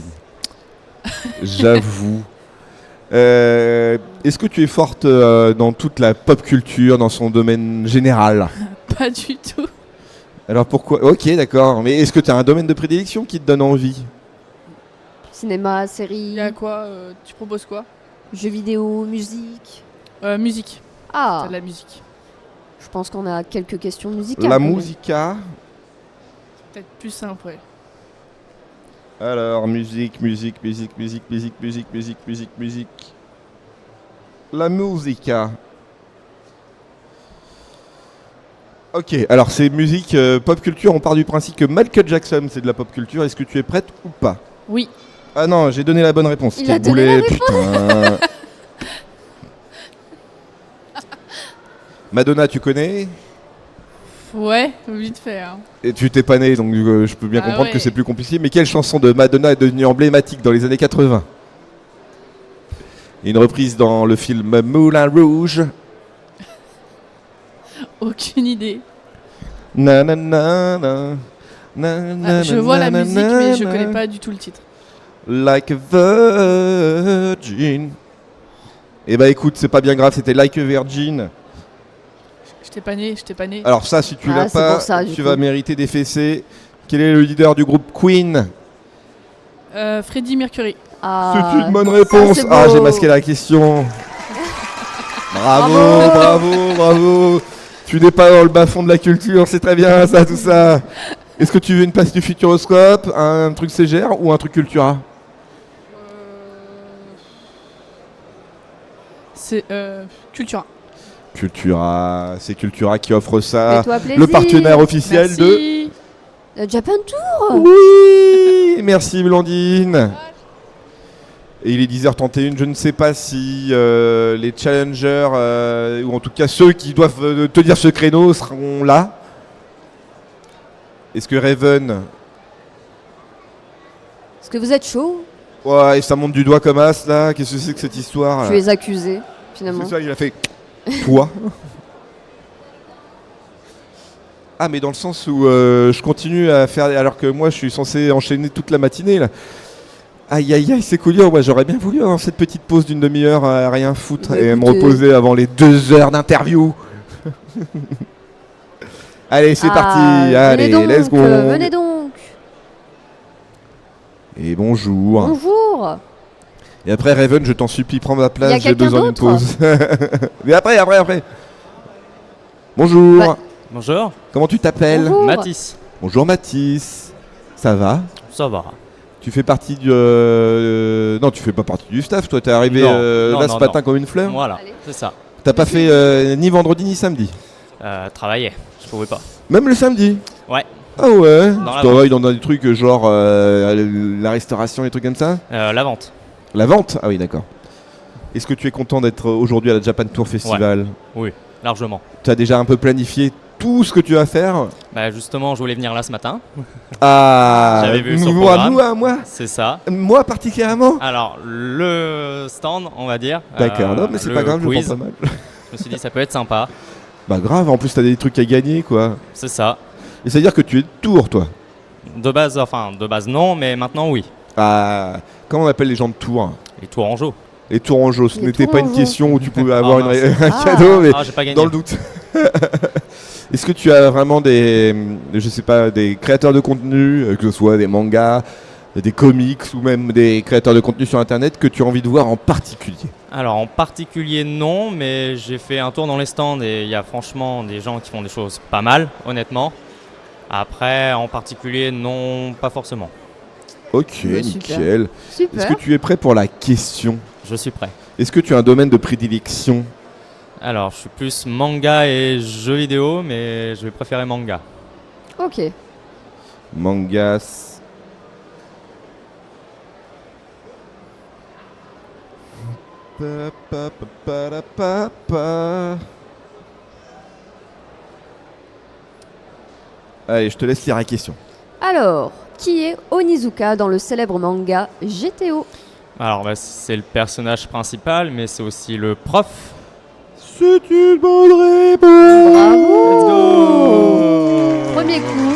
J'avoue. Est-ce que tu es forte dans toute la pop culture, dans son domaine général? pas du tout. Alors pourquoi? Ok, d'accord. Mais est-ce que tu as un domaine de prédilection qui te donne envie? Cinéma, Il série, y a quoi Tu proposes quoi? jeux vidéo, musique. Musique. Ah, C'est de la musique. je pense qu'on a quelques questions musicales. La quand même. musica. Peut-être plus simple, ouais. Alors, musique. La musica. Ok, alors c'est musique pop culture. On part du principe que Michael Jackson c'est de la pop culture. Est-ce que tu es prête ou pas? Oui. Ah non, j'ai donné la bonne réponse. Il Quel a donné la putain. Madonna, tu connais? Ouais, vite fait. Hein. Et tu t'es pas né, donc je peux bien Ah comprendre que ouais. c'est plus compliqué. Mais quelle chanson de Madonna est devenue emblématique dans les années 80? Une reprise dans le film Moulin Rouge. Aucune idée. Na, na, na, na. Na, na, Je na, vois la na, musique, na, mais je na. connais pas du tout le titre. Like a Virgin. Eh bah écoute, c'est pas bien grave, c'était Like a Virgin. J'étais pas né. Alors ça, si tu Ah, l'as c'est pas, pour ça, du tu coup. vas mériter des fessées. Quel est le leader du groupe Queen? Freddie Mercury. Ah, C'est une bonne ça, réponse. c'est Ah, beau. j'ai masqué la question. Bravo, Bravo. bravo, bravo. Tu n'es pas dans le bas-fond de la culture, c'est très bien ça, tout ça. Est-ce que tu veux une place du Futuroscope, un truc CGR ou un truc Cultura? C'est Cultura. Cultura, c'est Cultura qui offre ça. Fais-toi plaisir. Le partenaire officiel de... Merci. Japan Tour. Oui, merci Blandine. Et il est 10h31, je ne sais pas si les challengers, ou en tout cas ceux qui doivent tenir ce créneau seront là. Est-ce que Raven... Est-ce que vous êtes chaud? Ouais, et ça monte du doigt comme as là, qu'est-ce que c'est que cette histoire? Tu es accusé, finalement. C'est ça, il a fait... Toi. Ah, mais dans le sens où je continue à faire... Alors que moi, je suis censé enchaîner toute la matinée, là. Aïe, aïe, aïe, c'est cool. Moi, j'aurais bien voulu avoir cette petite pause d'une demi-heure à rien foutre Bah, et me écoutez. reposer avant les 2 heures d'interview. Allez, c'est parti. Allez, venez donc, let's go. venez donc. Et bonjour. Bonjour. Et après, Raven, je t'en supplie, prends ma Y a place, j'ai quelqu'un besoin d'une d'autre pause. Mais après. Bonjour. Ouais. Bonjour, Comment tu t'appelles? Bonjour. Mathis. Bonjour Mathis. Ça va? Ça va. Tu fais partie du... Non, tu fais pas partie du staff, toi. T'es arrivé Non, là non, ce matin non. comme une fleur. Voilà, Allez. c'est ça. T'as pas fait ni vendredi ni samedi? Travailler, je pouvais pas. Même le samedi? Ouais. Ah ouais. Dans Tu la travailles dans des trucs genre la restauration, des trucs comme ça? La vente. La vente? Ah oui, d'accord. Est-ce que tu es content d'être aujourd'hui à la Japan Tour Festival? Oui, largement. Tu as déjà un peu planifié tout ce que tu vas faire? Bah justement, je voulais venir là ce matin. Ah, J'avais vu sur le moi, programme. C'est ça. moi particulièrement? Alors, le stand, on va dire. D'accord, non mais c'est le pas grave, je quiz. pense pas mal. Je me suis dit, ça peut être sympa. Bah grave, en plus t'as des trucs à gagner quoi. C'est ça. Et c'est à dire que tu es de Tours toi? De base non, mais maintenant oui. Ah, comment on appelle les gens de Tours? Les Tourangeaux. Les Tourangeaux, ce Les n'était pas une Tourangeaux. question où tu pouvais avoir mince. un Ah. cadeau, mais Ah, j'ai pas gagné. dans le doute. Est-ce que tu as vraiment des, je sais pas, des créateurs de contenu, que ce soit des mangas, des comics ou même des créateurs de contenu sur internet que tu as envie de voir en particulier? Alors en particulier non, mais j'ai fait un tour dans les stands et il y a franchement des gens qui font des choses pas mal, honnêtement. Après, en particulier, non, pas forcément. Ok, Bah, super. nickel. Super. Est-ce que tu es prêt pour la question? Je suis prêt. Est-ce que tu as un domaine de prédilection? Alors, je suis plus manga et jeux vidéo, mais je vais préférer manga. Ok. Mangas. Pa, pa, pa, pa, la, pa, pa. Allez, je te laisse lire la question. Alors, qui est Onizuka dans le célèbre manga GTO? Alors, bah, c'est le personnage principal, mais c'est aussi le prof. C'est une bonne réponse. Bravo. Premier coup.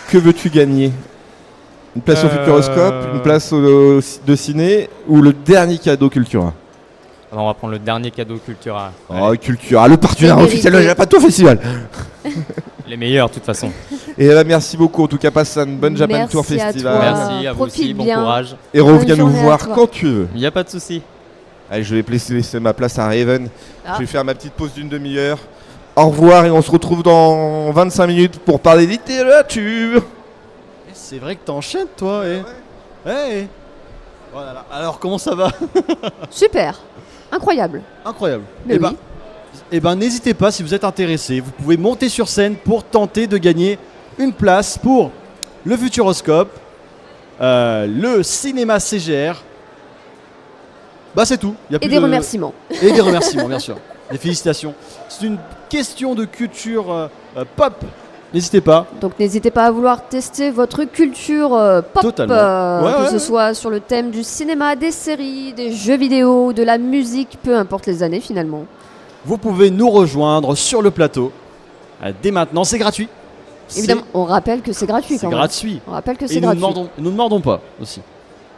Que veux-tu gagner? Une place au Futuroscope, une place de ciné ou le dernier cadeau Cultura? Alors, on va prendre le dernier cadeau Cultura. Oh, Cultura, le partenaire C'est officiel de mérité. Japan Tour Festival. Les meilleurs, de toute façon. Et bah, merci beaucoup. En tout cas, passe une bonne Japan Merci Tour à Festival. toi. Merci à vous profite aussi, bon bien. courage. Et reviens Bonne nous journée à voir toi. quand tu veux. Il n'y a pas de souci. Allez, je vais laisser ma place à Raven. Ah. Je vais faire ma petite pause d'une demi-heure. Au revoir et on se retrouve dans 25 minutes pour parler littérature. C'est vrai que t'enchaînes, toi. Eh. Voilà. Alors, comment ça va? Super. Incroyable. Incroyable. Mais oui. Eh ben, n'hésitez pas, si vous êtes intéressé, vous pouvez monter sur scène pour tenter de gagner une place pour le Futuroscope, le cinéma CGR. Bah, c'est tout. Y a Et plus des de- remerciements. Et des remerciements, bien sûr. Des félicitations. C'est une question de culture pop. N'hésitez pas. Donc n'hésitez pas à vouloir tester votre culture pop, Totalement. que Ouais, ce ouais. soit sur le thème du cinéma, des séries, des jeux vidéo, de la musique, peu importe les années finalement. Vous pouvez nous rejoindre sur le plateau. Dès maintenant, c'est gratuit. Évidemment, on rappelle que c'est gratuit C'est quand même. gratuit. On rappelle que Et c'est nous ne gratuit. demandons pas aussi.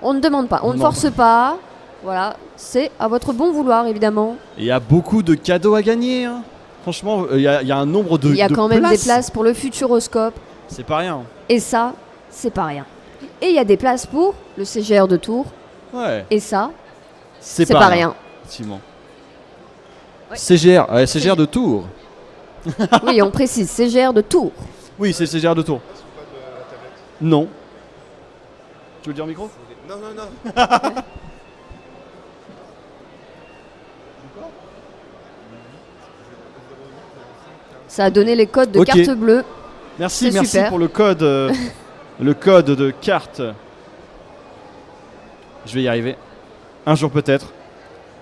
On ne demande pas, on On ne demande force pas. Voilà, c'est à votre bon vouloir évidemment. Et il y a beaucoup de cadeaux à gagner. Hein. Franchement, il y a un nombre de Il y a de quand même des places. places pour le Futuroscope C'est pas rien. et ça, c'est pas rien. Et il y a des places pour le CGR de Tours Ouais. et ça, C'est c'est pas rien. Effectivement. Ouais. CGR de Tours. Oui, on précise, CGR de Tours. Oui, c'est le CGR de Tours. Non. Tu veux le dire au micro? Non, non, non. Ça a donné les codes de Ok. carte bleue. Merci, C'est merci super. pour le code, le code de carte. Je vais y arriver. Un jour peut-être.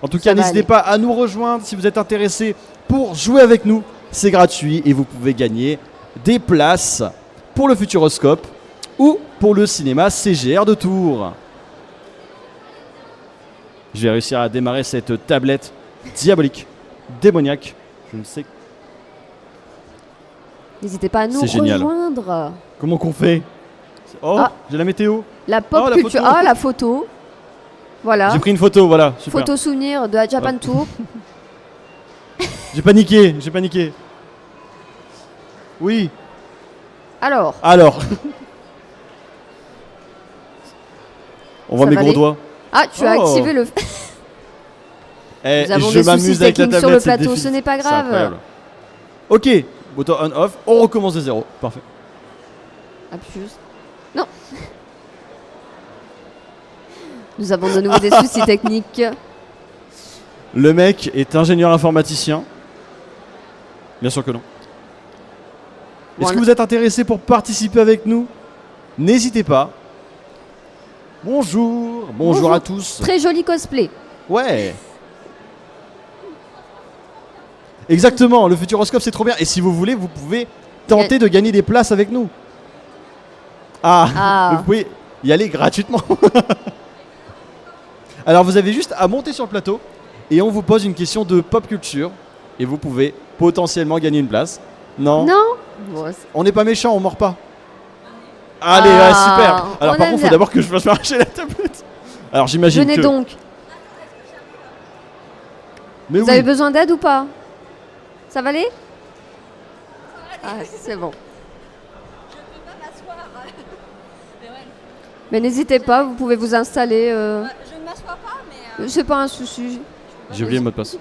En tout Ça cas, va n'hésitez aller. pas à nous rejoindre si vous êtes intéressé pour jouer avec nous. C'est gratuit et vous pouvez gagner des places pour le Futuroscope ou pour le cinéma CGR de Tours. Je vais réussir à démarrer cette tablette diabolique, démoniaque. Je ne sais N'hésitez pas à nous C'est génial. rejoindre. comment qu'on fait. Oh, Ah. j'ai la météo. La pop Oh, la culture. photo. Ah, la photo. Voilà. J'ai pris une photo, voilà. Super. Photo souvenir de la Japan Ouais. Tour. J'ai paniqué, j'ai paniqué. Oui, Alors, alors. On voit Ça mes va gros aller doigts. ah, tu as Oh. activé le. Eh, Nous avons je des m'amuse soucis avec la techniques sur tablette, le c'est plateau, défi- ce n'est pas c'est grave. incroyable. Ok, bouton on-off, on recommence de zéro. Parfait. Appuie juste. Non. Nous avons de nouveau des soucis techniques. Le mec est ingénieur informaticien. Bien sûr que non. Est-ce que Bon, vous êtes intéressé pour participer avec nous? N'hésitez pas. Bonjour, bonjour à tous. Très joli cosplay. Ouais. Exactement, le Futuroscope c'est trop bien. Et si vous voulez, vous pouvez tenter de gagner des places avec nous. Ah, Ah. vous pouvez y aller gratuitement. Alors vous avez juste à monter sur le plateau et on vous pose une question de pop culture et vous pouvez potentiellement gagner une place. Non, Non. Bon, on n'est pas méchant, on mord pas. Allez, Ah, ouais, super. Alors on par aime contre, il faut bien. d'abord que je fasse marcher la tablette. Alors j'imagine venez que... donc. Mais Vous oui. avez besoin d'aide ou pas? Ça va aller? Ah, c'est bon. Mais n'hésitez pas, vous pouvez vous installer. Je ne m'assois pas, mais. C'est pas un souci. J'ai oublié le mot de passe.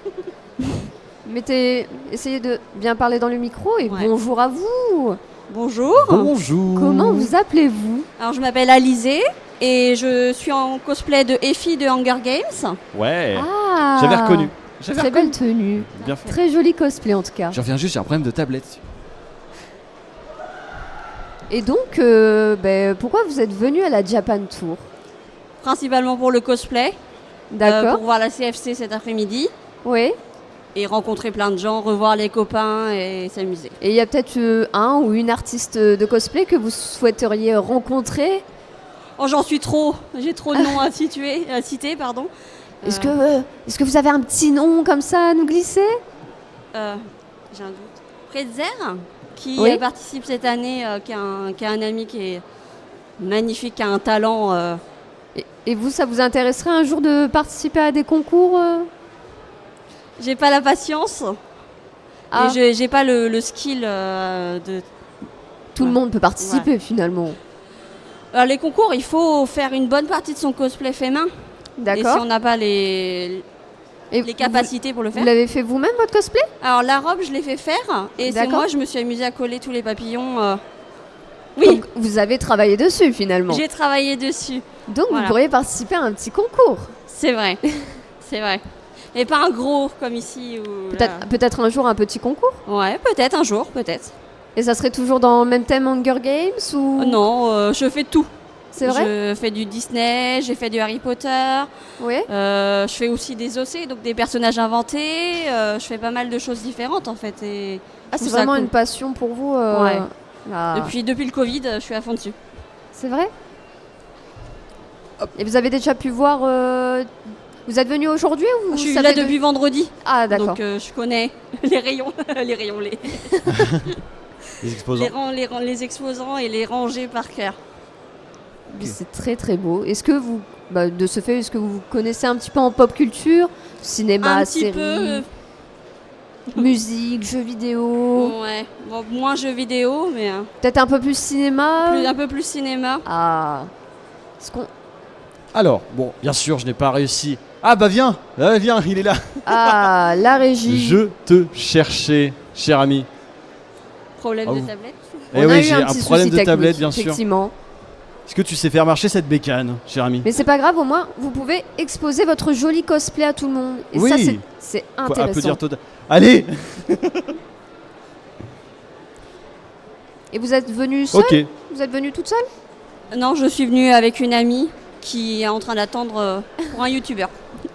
Essayez de bien parler dans le micro et Ouais. bonjour à vous. Bonjour. Bonjour. Comment vous appelez-vous? Alors, je m'appelle Alizée et je suis en cosplay de Effie de Hunger Games. Ouais. Ah, J'avais reconnu. J'avais Très reconnu. belle tenue. Bien fait. Très joli cosplay en tout cas. Je reviens juste, j'ai un problème de tablette. Et donc, pourquoi vous êtes venu à la Japan Tour? Principalement pour le cosplay. D'accord. Pour voir la CFC cet après-midi. Oui. Et rencontrer plein de gens, revoir les copains et s'amuser. Et il y a peut-être un ou une artiste de cosplay que vous souhaiteriez rencontrer? Oh, j'en suis trop. J'ai trop de noms à citer, pardon. Est-ce que vous avez un petit nom comme ça à nous glisser? J'ai un doute. Pretzer, qui Oui. participe cette année, qui a un ami qui est magnifique, qui a un talent. Et vous, ça vous intéresserait un jour de participer à des concours? J'ai pas la patience. Ah. Et j'ai pas le skill de. Tout le monde peut participer finalement. Alors, les concours, il faut faire une bonne partie de son cosplay fait main. Et D'accord. si on n'a pas les capacités pour le faire. Vous l'avez fait vous-même votre cosplay? Alors la robe, je l'ai fait faire. Et c'est D'accord. moi, je me suis amusée à coller tous les papillons. Oui, Donc, vous avez travaillé dessus finalement. j'ai travaillé dessus. Donc Voilà. vous pourriez participer à un petit concours. C'est vrai. C'est vrai. Et pas un gros comme ici. Où, Peut-être un jour un petit concours. Ouais, peut-être un jour, peut-être. Et ça serait toujours dans le même thème Hunger Games ou... Non, je fais tout. C'est vrai? Je fais du Disney, j'ai fait du Harry Potter. Oui. Je fais aussi des OC, donc des personnages inventés. Je fais pas mal de choses différentes en fait. Et Ah, je c'est trouve ça vraiment cool. une passion pour vous. Ouais. Ah. Depuis le Covid, je suis à fond dessus. C'est vrai? Et vous avez déjà pu voir... Vous êtes venu aujourd'hui ou Je suis ça là fait deux- depuis vendredi. Ah, d'accord. Donc je connais les rayons, Les exposants. les exposants et les rangées par cœur. C'est très très beau. Est-ce que vous, de ce fait, est-ce que vous connaissez un petit peu en pop culture, cinéma, Un petit série, peu. musique, jeux vidéo, Ouais. Bon, moins jeux vidéo, mais peut-être un peu plus cinéma. un peu plus cinéma. Ah. Est-ce qu'on... Alors, bon, bien sûr, je n'ai pas réussi. Ah bah viens, viens, il est là. Ah, la régie. Je te cherchais, cher ami. Problème Ah, de vous- tablette. Eh On a oui, eu j'ai un un petit problème souci de tablette, technique, bien sûr. effectivement. Est-ce que tu sais faire marcher cette bécane, cher ami? Mais c'est pas grave, au moins vous pouvez exposer votre joli cosplay à tout le monde. Et Oui. ça, c'est Faut intéressant. applaudir Todd. Allez. Et vous êtes venue seule? Ok. Vous êtes venue toute seule? Non, je suis venue avec une amie qui est en train d'attendre pour un youtubeur.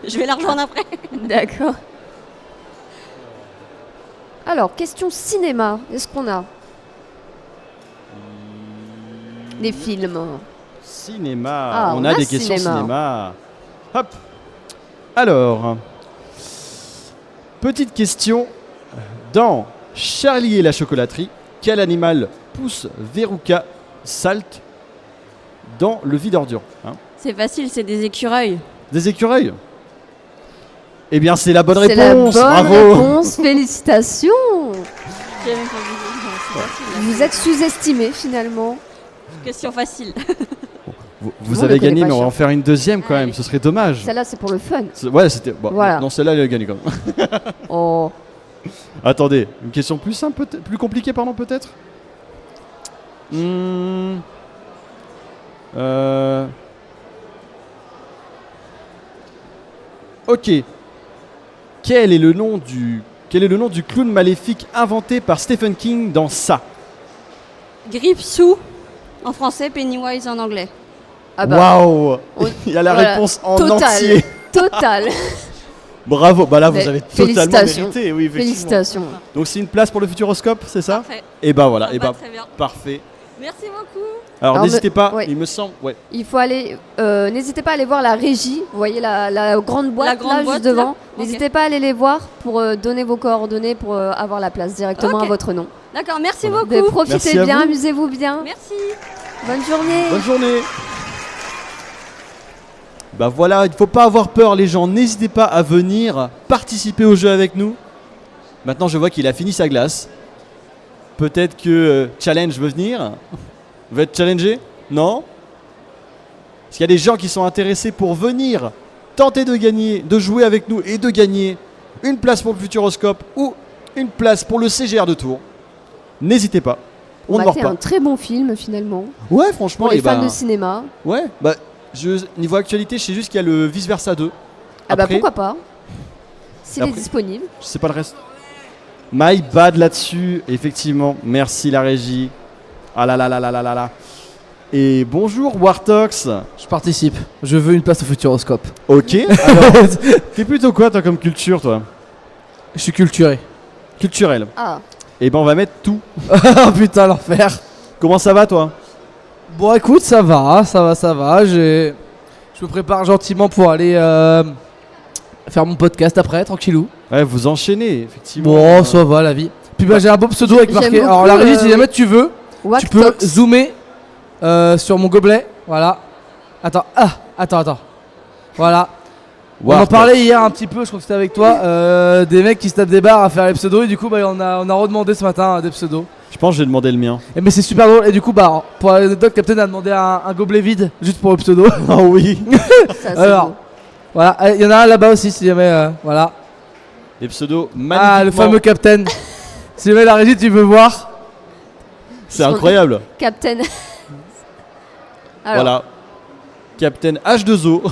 Je vais la rejoindre après. D'accord. Alors, question cinéma, est-ce qu'on a des films? Cinéma. Ah, on a des questions cinéma. Hop. Alors, petite question. Dans Charlie et la chocolaterie, quel animal pousse Veruca Salt dans le vide ordure, hein? C'est facile, c'est des écureuils. Des écureuils? Eh bien, c'est la bonne C'est la réponse. bonne Bravo. réponse, félicitations. J'ai même pas vu. Non, c'est facile. Vous êtes sous-estimé finalement. Question facile. Vous Bon, avez ne connaît gagné, pas mais on va cher. en faire une deuxième quand même. Ce serait dommage. Celle-là, c'est pour le fun. Ouais, c'était. Bon, Voilà. Non, celle-là, elle a gagné quand même. Oh. Attendez, une question plus simple, plus compliquée, pardon, peut-être. Ok. Quel est le nom du clown maléfique inventé par Stephen King dans Ça? Gripsou en français, Pennywise en anglais. Ah bah, Waouh. on- Il y a la voilà. réponse en Total. entier. Total. Bravo. Bah là, vous Mais avez totalement félicitations. mérité. Oui, effectivement. Félicitations. Donc c'est une place pour le Futuroscope, c'est ça? Parfait. Et bah voilà. Ça Et va bah très bien. parfait. Merci beaucoup. Alors Alors, n'hésitez pas. ouais. Il me semble. Ouais. Il faut aller. N'hésitez pas à aller voir la régie. Vous voyez la grande boîte La grande là, boîte, juste devant. là. N'hésitez pas à aller les voir pour donner vos coordonnées pour avoir la place directement Ok. à votre nom. D'accord, merci Voilà. Mais beaucoup. profitez Merci à bien, vous. amusez-vous bien. Merci. Bonne journée. Bonne journée. Bah voilà, il faut pas avoir peur les gens, n'hésitez pas à venir participer au jeu avec nous. Maintenant je vois qu'il a fini sa glace. Peut-être que Challenge veut venir. Veut être challengé? Non? Parce qu'il y a des gens qui sont intéressés pour venir tenter de gagner, de jouer avec nous et de gagner une place pour le Futuroscope ou une place pour le CGR de Tours. N'hésitez pas, on ne mord Mater pas. un très bon film finalement. Ouais, franchement, Pour les eh ben, fans de cinéma. ouais, bah, niveau actualité, je sais juste qu'il y a le Vice Versa 2. Ah bah Après, pourquoi pas. S'il est Après- disponible. je sais pas le reste. My bad là-dessus, effectivement. Merci la régie. Ah là là là là là là là. Et bonjour Wartox. Je participe. Je veux une place au Futuroscope. Ok. Alors, t'es plutôt quoi toi comme culture toi? Je suis culturé. Culturel. Ah. Et ben on va mettre tout. Ah putain, l'enfer. Comment ça va toi? Bon, écoute, ça va. Je me prépare gentiment pour aller faire mon podcast après, tranquillou. Ouais, vous enchaînez, effectivement. Bon, ça va la vie. Puis bah, j'ai un beau pseudo avec J'aime marqué. beaucoup, Alors, la régie, si jamais tu veux, tu peux Wactox. zoomer sur mon gobelet. Voilà. Attends. Voilà. On en Wartox. parlait hier un petit peu, je crois que c'était avec toi, des mecs qui se tapent des barres à faire les pseudos et du coup bah, on a redemandé ce matin des pseudos. Je pense que j'ai demandé le mien. Et mais c'est super drôle et du coup bah pour l'anecdote, Captain a demandé un gobelet vide juste pour le pseudo. Oh oui. Ça, c'est Alors beau. voilà, il y en a un là-bas aussi si jamais voilà. Les pseudos magnifiquement. Ah le fameux Captain. Si jamais la régie tu veux voir. C'est incroyable. Captain. Alors, Voilà. Captain H2O.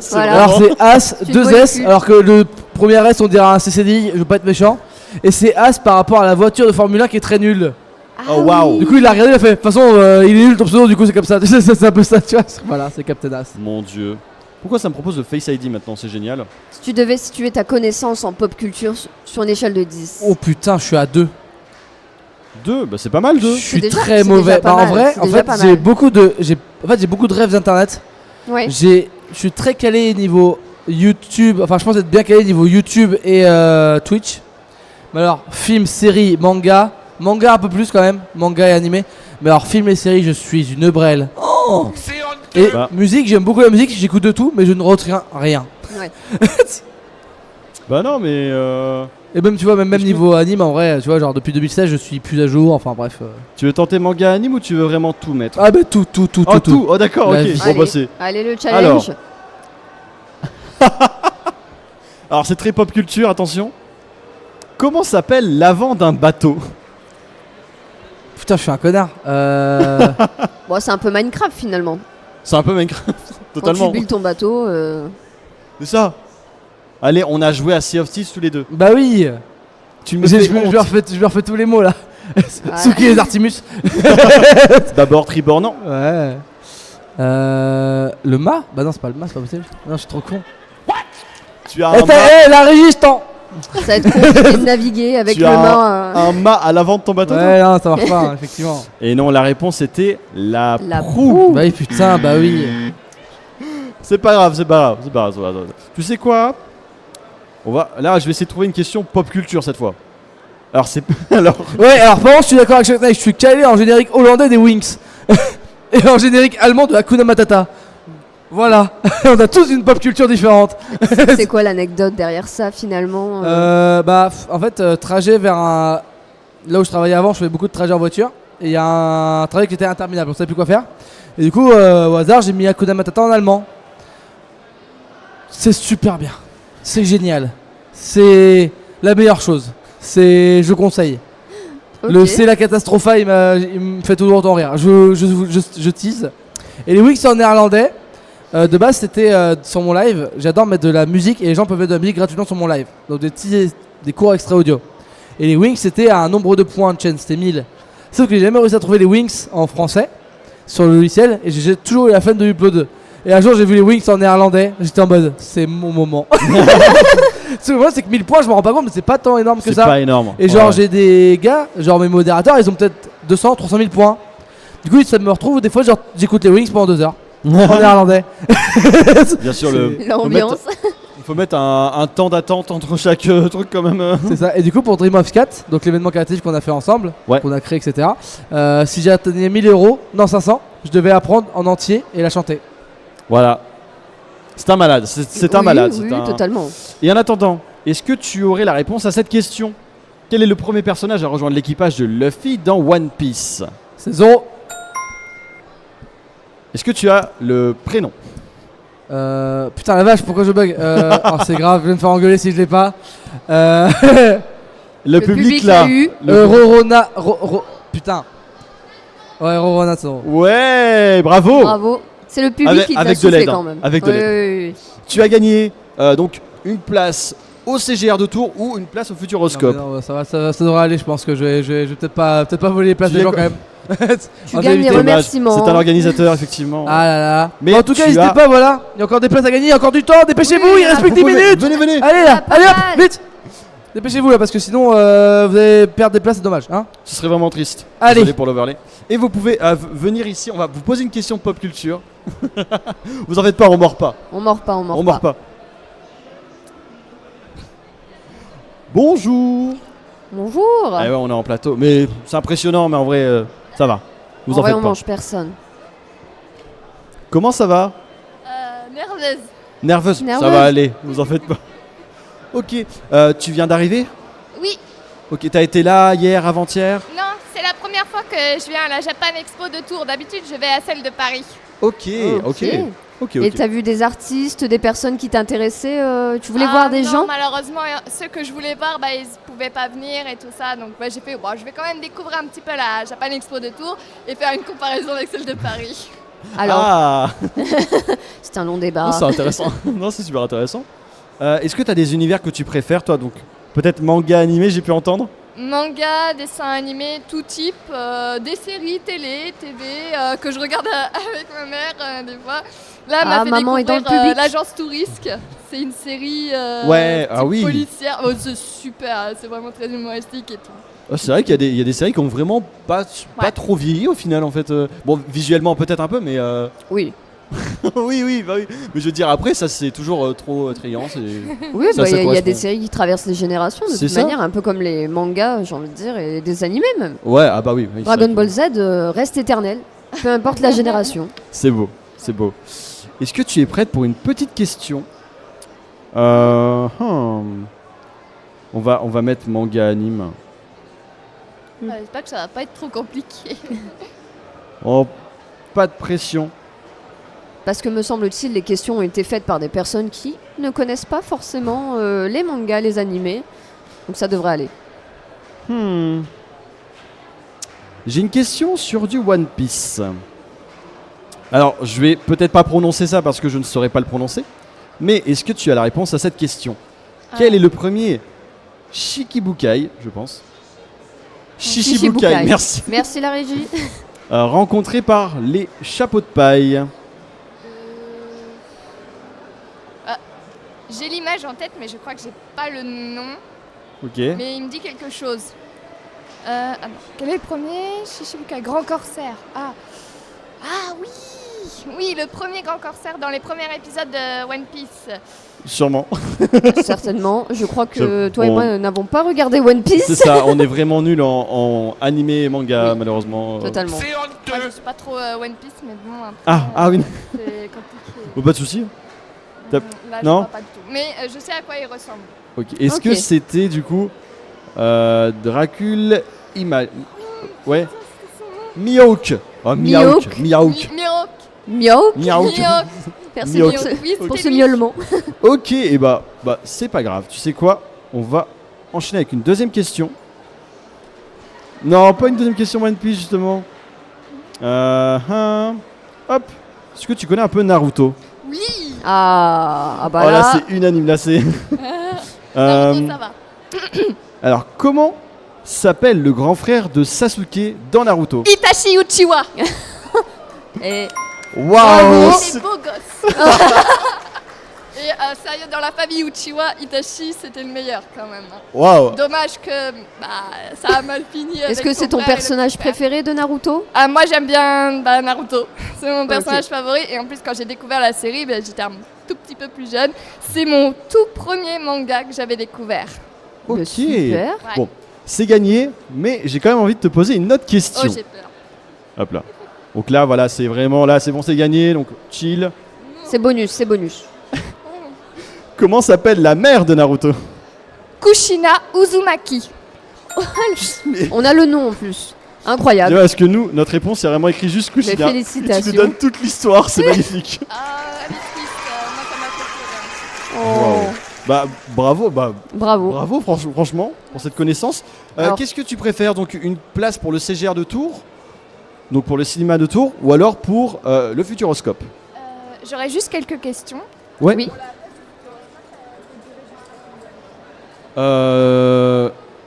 C'est Voilà. Alors vraiment- c'est As Tu 2 te S vois alors que le premier S on dirait un CCDI, je veux pas être méchant. Et c'est As par rapport à la voiture de Formule 1 qui est très nulle. Ah Oh, waouh. Du coup il a regardé, il a fait de toute façon il est nul ton pseudo, du coup c'est comme ça. C'est un peu ça, tu vois. Voilà, c'est Captain As. Mon dieu. Pourquoi ça me propose le Face ID maintenant? C'est génial. si tu devais situer ta connaissance en pop culture sur une échelle de 10. Oh putain, je suis à 2. 2, bah c'est pas mal 2. Je suis déjà- très c'est mauvais. déjà pas Bah, en mal, vrai, c'est en déjà fait, pas j'ai mal. beaucoup de rêves d'internet. Ouais. Je suis très calé niveau YouTube. Enfin, je pense être bien calé niveau YouTube et Twitch. Mais alors, film, série, manga un peu plus quand même, manga et animé. Mais alors, film et série, je suis une brêle. Et Bah. musique, j'aime beaucoup la musique, j'écoute de tout, mais je ne retiens rien. Ouais. Bah non, mais. Et même, tu vois, même Je niveau anime, en vrai, tu vois, genre depuis 2016, je suis plus à jour. Enfin, bref. Tu veux tenter manga anime ou tu veux vraiment tout mettre? Ah, bah, tout. Oh, tout. Oh, d'accord, La ok. vie. Bon, bah c'est. Allez, le challenge. Alors, c'est très pop culture, attention. Comment s'appelle l'avant d'un bateau? Putain, je suis un connard. Bon, c'est un peu Minecraft finalement. C'est un peu Minecraft, Quand totalement. tu builds ton bateau. C'est ça. Allez, on a joué à Sea of Thieves tous les deux. Bah oui. Tu me je, fais je honte. lui refais tous les mots là. Suki les Artimus. D'abord Tribornant. Ouais. Le mât. Bah non, c'est pas le mât, c'est pas possible. Non, je suis trop con. Tu as Eh, un mât. la résistance. Ça va être compliqué de naviguer avec Tu le as mât. un mât à l'avant de ton bateau. toi Ouais, non, ça marche pas, hein, effectivement. Et non, la réponse était la La proue. Bah oui, putain, bah oui. C'est pas grave, c'est pas grave, c'est pas grave, c'est pas grave. Tu sais quoi? Là, je vais essayer de trouver une question pop culture cette fois. Alors c'est alors Ouais, alors par contre, je suis d'accord avec Chuck Knight, je suis calé en générique hollandais des Wings. Et en générique allemand de Hakuna Matata. Voilà, on a tous une pop culture différente. C'est quoi l'anecdote derrière ça finalement En fait, trajet vers un. Là où je travaillais avant, je faisais beaucoup de trajets en voiture. Et il y a un trajet qui était interminable, on savait plus quoi faire. Et du coup, au hasard, j'ai mis Hakuna Matata en allemand. C'est super bien. C'est génial. C'est la meilleure chose. Je conseille. Le c'est la catastrophe, il me fait toujours autant rire. Je tease. Et les Wings en néerlandais, de base c'était sur mon live. J'adore mettre de la musique et les gens peuvent mettre de la musique gratuitement sur mon live. Donc des courts extraits audio. Et les Wings c'était à un nombre de points de chaîne, c'était 1000. Sauf que j'ai jamais réussi à trouver les Wings en français sur le logiciel et j'ai toujours eu la flemme de upload. Et un jour j'ai vu les Wings en néerlandais, j'étais en mode c'est mon moment. Ce moment c'est que 1000 points je me rends pas compte mais c'est pas tant énorme que ça. c'est pas énorme. Et genre Ouais. j'ai des gars, genre mes modérateurs ils ont peut-être 200, 300 000 points. Du coup ça me retrouve des fois genre j'écoute les Wings pendant 2 heures en néerlandais. Bien sûr L'ambiance. Il faut mettre un temps d'attente entre chaque truc quand même. C'est ça. Et du coup pour Dream of 4, donc l'événement caritatif qu'on a fait ensemble, qu'on a créé etc. Si j'atteignais 1000 euros, non 500, je devais apprendre en entier et la chanter. Voilà. C'est un malade, c'est un Oui, malade. oui, c'est un- totalement. Et en attendant, est-ce que tu aurais la réponse à cette question? Quel est le premier personnage à rejoindre l'équipage de Luffy dans One Piece? C'est Zoro. Est-ce que tu as le prénom? Putain la vache, pourquoi je bug oh, c'est grave, je vais me faire engueuler si je l'ai pas. Le public là. l'a eu. Rorona. Putain. Ouais, Rorona Zoro. Ouais, bravo. Bravo. C'est le public Avec- qui t'a avec de soufflé l'aide, hein. quand même. Avec de Oui, l'aide. oui, oui. Tu as gagné donc une place au CGR de Tours ou une place au Futuroscope. Non, mais non, ça devrait aller, je pense que je vais peut-être pas voler les places Tu des es gens quoi- quand même. Tu On gagnes va les éviter. remerciements. C'est un organisateur effectivement. Ah là là. Mais En tout cas, tu n'hésitez as- pas, voilà. Il y a encore des places à gagner, il y a encore du temps. Dépêchez-vous, Oui, il reste plus que 10 Vous pouvez- minutes. Venez. Allez là, pas allez hop, mal. vite. Dépêchez-vous là, parce que sinon vous allez perdre des places, c'est dommage. Hein. Ce serait vraiment triste. Allez. Désolé pour l'overlay. Et vous pouvez venir ici, on va vous poser une question de pop culture. Vous en faites pas, on mord pas. On mord pas, on mord On mord pas. Bonjour. Bonjour. Ah ouais, on est en plateau. Mais c'est impressionnant, mais en vrai, ça va. Vous en vrai, faites on pas. mange personne. Comment ça va? Nerveuse. Nerveuse. Ça Nerveuse. va aller, vous en faites pas. Ok. Tu viens d'arriver? Oui, Ok, t'as été là hier, avant-hier? non, c'est la première fois que je viens à la Japan Expo de Tours. D'habitude, je vais à celle de Paris. Ok, ok. Ok, Et ok. t'as vu des artistes, des personnes qui t'intéressaient Tu voulais voir des non, gens malheureusement, ceux que je voulais voir, ils ne pouvaient pas venir et tout ça. Donc j'ai fait, je vais quand même découvrir un petit peu la Japan Expo de Tours et faire une comparaison avec celle de Paris. Alors, Ah, c'est un long débat. non, c'est intéressant. Non, c'est super intéressant. Est-ce que t'as des univers que tu préfères, toi? Donc, peut-être manga, animé, j'ai pu entendre? Manga, dessins animés, tout type, des séries télé, TV, que je regarde avec ma mère des fois. Là, elle m'a fait Maman est dans le découvrir public. l'agence Tourisque. C'est une série Ouais, ah type oui. policière. Oh, c'est super, c'est vraiment très humoristique et tout. Ah, c'est vrai qu'il y a des séries qui ont vraiment pas trop vieilli au final, en fait. Bon, visuellement peut-être un peu, mais. Oui. oui. Mais je veux dire, après, ça c'est toujours trop attrayant. Oui, ça, il ça y a correspond. des séries qui traversent les générations de C'est toute ça. manière, un peu comme les mangas, j'ai envie de dire, et des animés même. Ouais, ah bah oui. oui, c'est Dragon vrai Ball Z reste éternel, peu importe la génération. C'est beau, c'est beau. Est-ce que tu es prête pour une petite question? On va mettre manga anime. J'espère que ça va pas être trop compliqué. Oh, pas de pression. Parce que me semble-t-il, les questions ont été faites par des personnes qui ne connaissent pas forcément les mangas, les animés. Donc ça devrait aller. J'ai une question sur du One Piece. Alors, je vais peut-être pas prononcer ça parce que je ne saurais pas le prononcer. Mais est-ce que tu as la réponse à cette question? Quel est le premier Shikibukai, je pense? Shishibukai, merci. Merci la régie. Rencontré par les chapeaux de paille. J'ai l'image en tête, mais je crois que j'ai pas le nom. Ok. Mais il me dit quelque chose. Ah non. Quel est le premier? Shishibukai, Grand Corsaire. Ah oui. Oui, le premier Grand Corsaire dans les premiers épisodes de One Piece. Sûrement. Certainement. Je crois que toi et moi n'avons pas regardé One Piece. C'est ça, on est vraiment nuls en animé et manga, malheureusement. Totalement. Moi, je suis pas trop One Piece, mais bon. Après, Ah oui. c'est compliqué. Oh, pas de soucis. Là, je Non vois pas du tout. Mais je sais à quoi il ressemble. Ok. Est-ce que c'était du coup Dracul Ouais. Mihawk. Oh, Mihawk. Mihawk. Mihawk. Mihawk. Merci Mihawk. pour ce miaulement. Ok, et bah c'est pas grave. Tu sais quoi? On va enchaîner avec une deuxième question. Non, pas une deuxième question One Piece justement. Hop. Est-ce que tu connais un peu Naruto? Oui. Ah bah oh là. là c'est unanime, là c'est... Naruto, ça va. Alors comment s'appelle le grand frère de Sasuke dans Naruto? Itachi Uchiwa. Et... Waouh. Il est beau gosse. Et sérieux, dans la famille Uchiwa, Itachi c'était le meilleur quand même. Waouh. Dommage que ça a mal fini. Est-ce que c'est ton personnage préféré de Naruto? Moi j'aime bien Naruto. C'est mon personnage favori. Et en plus, quand j'ai découvert la série, j'étais un tout petit peu plus jeune. C'est mon tout premier manga que j'avais découvert. Ok. Super. Bon, c'est gagné, mais j'ai quand même envie de te poser une autre question. Oh, j'ai peur. Hop là. Donc là, voilà, c'est vraiment là, c'est bon, c'est gagné, donc chill. C'est bonus, c'est bonus. Comment s'appelle la mère de Naruto? Kushina Uzumaki. On a le nom en plus. Incroyable. Parce que nous, notre réponse, c'est vraiment écrit juste Kushina. Mais félicitations. Et tu nous donnes toute l'histoire, c'est magnifique. Ah, elle est triste. Moi, ça m'a fait pleurer. Oh. Bah, bravo, Bravo. Franchement, pour cette connaissance. Alors- Qu'est-ce que tu préfères? Donc, une place pour le CGR de Tours, donc pour le cinéma de Tours, ou alors pour le Futuroscope? J'aurais juste quelques questions. Ouais. Oui.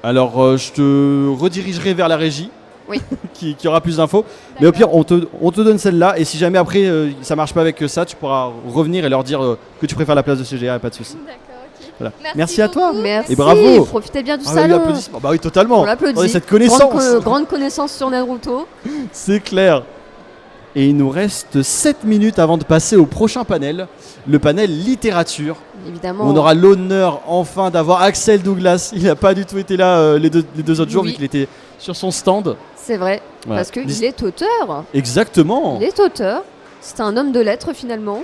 Alors, je te redirigerai vers la régie. Oui. qui aura plus d'infos. Mais au pire, on te donne celle-là. Et si jamais après ça marche pas avec ça, tu pourras revenir et leur dire que tu préfères la place de CGR, pas de souci. D'accord, ok. Voilà. Merci à toi. Merci. Et bravo. Profitez bien du Ah, salon. applaudissements. Bah oui, totalement. On l'applaudit. Ouais, cette connaissance. Grande connaissance sur Naruto. C'est clair. Et il nous reste 7 minutes avant de passer au prochain panel, le panel littérature. Évidemment. On aura l'honneur enfin d'avoir Axel Douglas. Il n'a pas du tout été là les deux autres jours Oui. vu qu'il était sur son stand. C'est vrai. Voilà. Parce qu'il est auteur. Exactement. Il est auteur. C'est un homme de lettres finalement.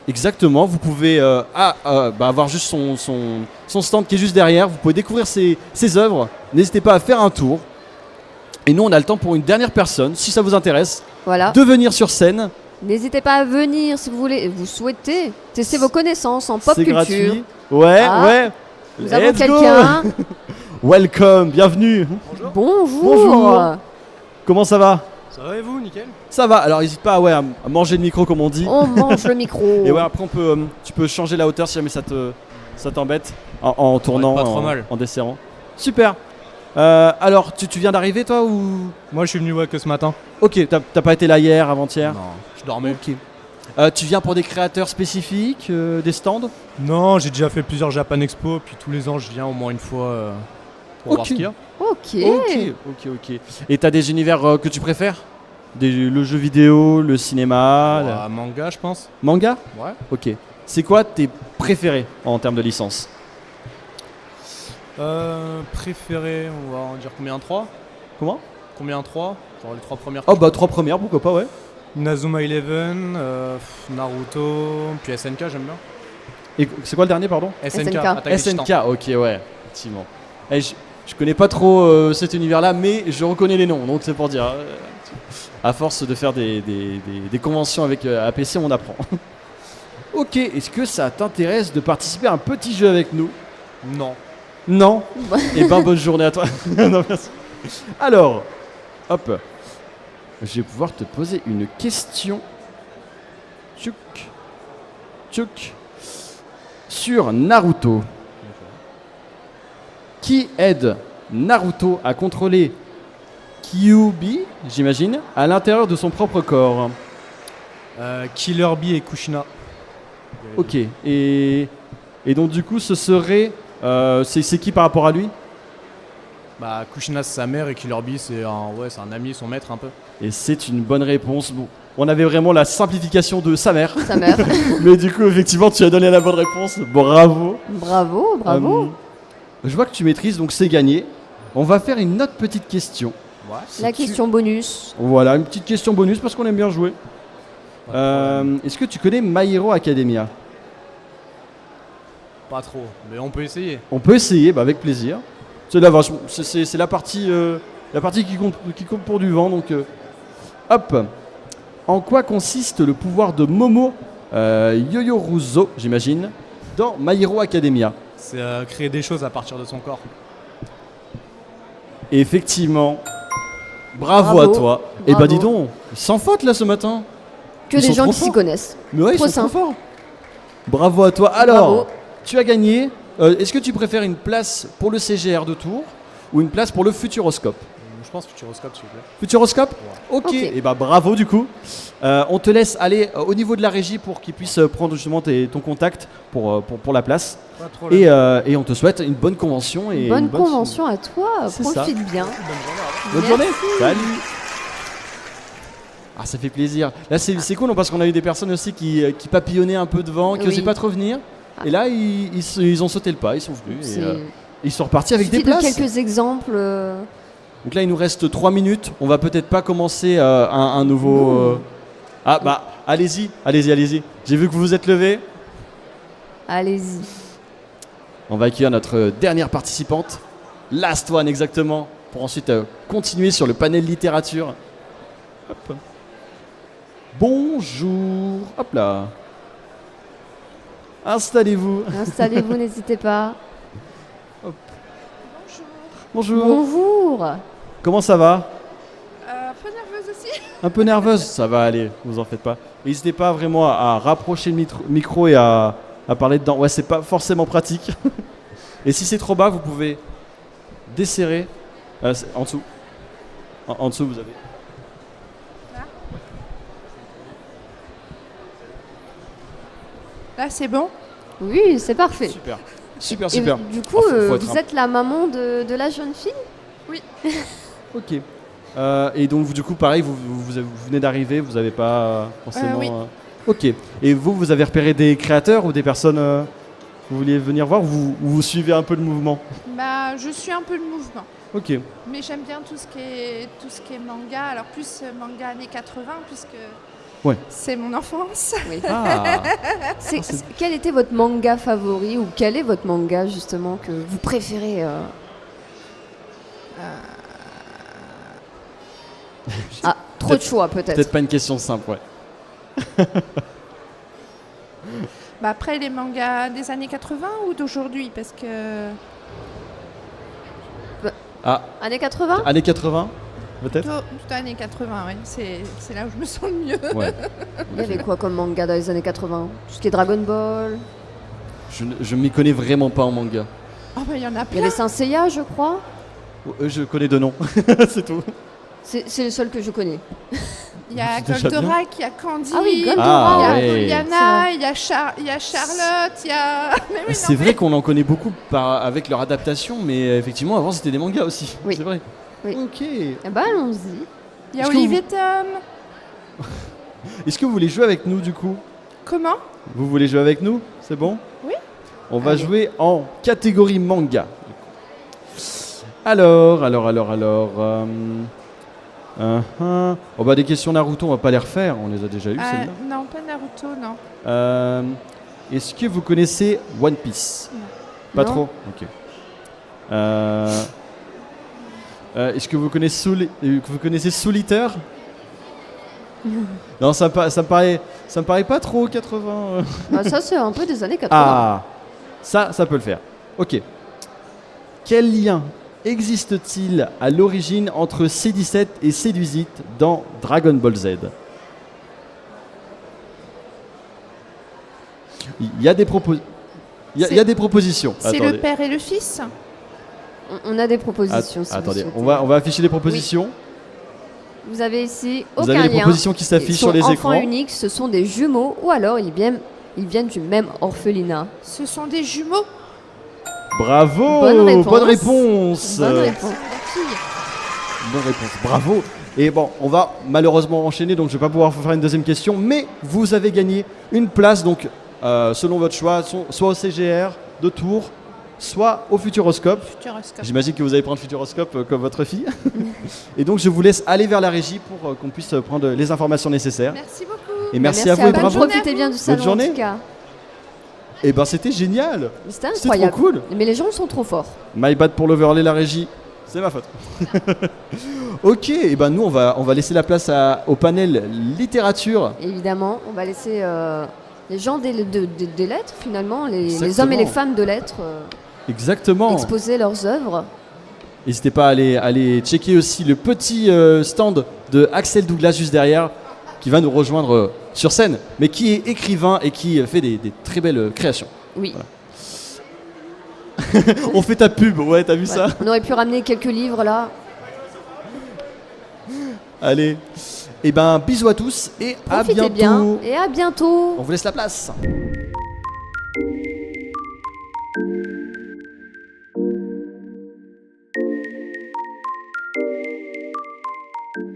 Exactement. Vous pouvez avoir juste son stand qui est juste derrière. Vous pouvez découvrir ses œuvres. N'hésitez pas à faire un tour. Et nous, on a le temps pour une dernière personne, si ça vous intéresse, Voilà. de venir sur scène. N'hésitez pas à venir si vous voulez, vous souhaitez tester vos connaissances en pop C'est culture. gratuit. Ouais, Ah, ouais. Nous avons Let's go. quelqu'un. Welcome, bienvenue. Bonjour. Comment ça va? Ça va et vous, nickel? Ça va. Alors n'hésite pas à manger le micro comme on dit. On mange le micro. Et ouais, après tu peux changer la hauteur si jamais ça t'embête en tournant, pas trop mal. en desserrant. Super. Alors tu viens d'arriver toi ou? Moi je suis venu que ce matin. Ok, t'as pas été là hier, avant-hier? Non, je dormais. Ok. Tu viens pour des créateurs spécifiques, des stands? Non, j'ai déjà fait plusieurs Japan Expo, puis tous les ans je viens au moins une fois pour voir ce qu'il y a. Ok. Et t'as des univers que tu préfères? Le jeu vidéo, le cinéma? Manga, je pense. Manga? Ouais. Ok. C'est quoi tes préférés en termes de licence? Préféré, on va en dire combien? 3? Comment? Combien 3? Genre les 3 premières. Oh bah 3 premières, pourquoi pas, ouais. Nazuma Eleven, Naruto, puis SNK j'aime bien. Et c'est quoi le dernier, pardon? SNK. Attaque des SNK, Titans. ok, ouais, effectivement. Et je connais pas trop cet univers-là, mais je reconnais les noms, donc c'est pour dire. À force de faire des conventions avec APC, on apprend. Ok, est-ce que ça t'intéresse de participer à un petit jeu avec nous? Non. Non. Eh ben bonne journée à toi. Non, merci. Alors, hop. je vais pouvoir te poser une question. Tchouk. Tchouk. Sur Naruto. Qui aide Naruto à contrôler Kyuubi, j'imagine, à l'intérieur de son propre corps? Killer Bee et Kushina. Ok. Et donc du coup, ce serait... c'est qui par rapport à lui? Bah, Kushina c'est sa mère et Killer Bee c'est un ami, son maître un peu. Et c'est une bonne réponse. Bon, on avait vraiment la simplification de sa mère. Sa mère. Mais du coup, effectivement, tu as donné la bonne réponse. Bravo. Bravo, bravo. Je vois que tu maîtrises, donc c'est gagné. On va faire une autre petite question. La question bonus. Voilà, une petite question bonus parce qu'on aime bien jouer. Est-ce que tu connais My Hero Academia? Pas trop, mais on peut essayer. On peut essayer, bah avec plaisir. C'est la partie qui compte pour du vent. Donc, hop. En quoi consiste le pouvoir de Momo Yoyoruzo, j'imagine, dans My Hero Academia? C'est créer des choses à partir de son corps. Et effectivement, bravo à toi. Et bah dis donc, sans faute là ce matin. Que des gens qui s'y connaissent. Mais ouais, ils Trop sont trop simple. forts. Bravo à toi. Alors, Bravo. tu as gagné. Est-ce que tu préfères une place pour le CGR de Tours ou une place pour le Futuroscope? Je pense Futuroscope, s'il vous plaît. Futuroscope? Ok. Ok. Et bah bravo du coup. On te laisse aller au niveau de la régie pour qu'ils puissent prendre justement ton contact pour la place. Pas de problème. Et on te souhaite une bonne convention. Et Bonne une bonne convention à toi. C'est ça. Profite bien. Bonne journée. Salut. Ah, ça fait plaisir. Là, c'est cool non, parce qu'on a eu des personnes aussi qui papillonnaient un peu devant, qui Oui. n'osaient pas trop venir. Et là, ils ont sauté le pas, ils sont venus. Et, C'est- ils sont repartis avec des Suffit de places. quelques exemples. Donc là, il nous reste 3 minutes. On va peut-être pas commencer un nouveau. Ah, bah, allez-y. J'ai vu que vous vous êtes levés. Allez-y. On va accueillir notre dernière participante, Last One exactement, pour ensuite continuer sur le panel littérature. Hop. Bonjour. Hop là. Installez-vous. Installez-vous, n'hésitez pas. Bonjour. Bonjour. Comment ça va? Un peu nerveuse aussi. Un peu nerveuse? Ça va aller, vous en faites pas. N'hésitez pas vraiment à rapprocher le micro et à parler dedans. Ouais, c'est pas forcément pratique. Et si c'est trop bas, vous pouvez desserrer en dessous. En dessous, vous avez. Là, c'est bon. Oui, c'est parfait. Super. Super, Et super. du coup, Ah, faut être vous êtes la maman de la jeune fille? Oui. Ok. Et donc, du coup, pareil, vous venez d'arriver, vous n'avez pas forcément. Oui. Ok. Et vous avez repéré des créateurs ou des personnes que vous vouliez venir voir ou vous suivez un peu le mouvement? Bah, je suis un peu le mouvement. Ok. Mais j'aime bien tout ce qui est manga. Alors plus manga années 80 puisque Ouais. c'est mon enfance. Oui. Ah. Quel était votre manga favori ou quel est votre manga justement que vous préférez Ah, trop de choix peut-être. Peut-être pas une question simple, ouais. Bah après les mangas des années 80 ou d'aujourd'hui parce que Ah, Années 80? années 80, peut-être? plutôt années 80, oui. C'est là où je me sens le mieux. Ouais. Il y avait quoi comme manga dans les années 80? Tout ce qui est Dragon Ball. Je m'y connais vraiment pas en manga. Ah bah il y en a Il y plein. avait Saint Seiya, je crois. Je connais deux noms, c'est tout. C'est le seul que je connais. Il y a C'est déjà bien. Goldorak, il y a Candy, Ah oui, il y a Goldorak. ouais. Juliana, il y a Charlotte, il y a... Mais oui, C'est non, vrai qu'on en connaît beaucoup avec leur adaptation, mais effectivement, avant c'était des mangas aussi. Oui. C'est vrai. Oui. Ok. Eh ben allons-y. il y a Est-ce que Olivier Tom. Est-ce que vous voulez jouer avec nous du coup? Comment? Vous voulez jouer avec nous? C'est bon? Oui. On va Allez. jouer en catégorie manga. Alors. Oh bah des questions Naruto, on va pas les refaire, on les a déjà eues celles-là. Non, pas Naruto, non. Est-ce que vous connaissez One Piece? Pas Non. trop? Ok. Est-ce que vous connaissez Solitaire? Non, ça me paraît pas trop 80. Bah, ça, c'est un peu des années 80. Ah, ça peut le faire. Ok. Quel lien existe-t-il à l'origine entre C17 et Séduisite dans Dragon Ball Z? Il y a des propositions. C'est Attendez. le père et le fils. On a des propositions. si vous Attendez, souhaitez. on va afficher les propositions. Vous avez ici Vous aucun avez les lien. propositions qui s'affichent Ils sur sont les enfants écrans. uniques, ce sont des jumeaux ou alors ils viennent du même orphelinat. Ce sont des jumeaux. Bravo. Bonne réponse. Bonne réponse. Bonne réponse. Bonne réponse. Bravo. Et bon, on va malheureusement enchaîner, donc je ne vais pas pouvoir vous faire une deuxième question, mais vous avez gagné une place, donc selon votre choix, soit au CGR de Tours, soit au Futuroscope. J'imagine que vous allez prendre Futuroscope comme votre fille. Et donc je vous laisse aller vers la régie pour qu'on puisse prendre les informations nécessaires. Merci beaucoup. Et merci à vous et bravo. Profitez bien du salon Bonne journée. en tout cas. Et ben c'était génial. C'était C'était incroyable. trop cool. Mais les gens sont trop forts. My bad pour l'overlay, la régie. C'est ma faute. Ok, et ben nous on va laisser la place au panel littérature. Évidemment, on va laisser les gens des lettres finalement, les Exactement. hommes et les femmes de lettres Exactement. exposer leurs œuvres. N'hésitez pas à aller checker aussi le petit stand de Axel Douglas juste derrière, qui va nous rejoindre sur scène, mais qui est écrivain et qui fait des très belles créations. Oui. Voilà. On fait ta pub, ouais, t'as vu ça? On aurait pu ramener quelques livres là. Allez. Et ben bisous à tous et à Profitez bientôt. bien et à bientôt. On vous laisse la place.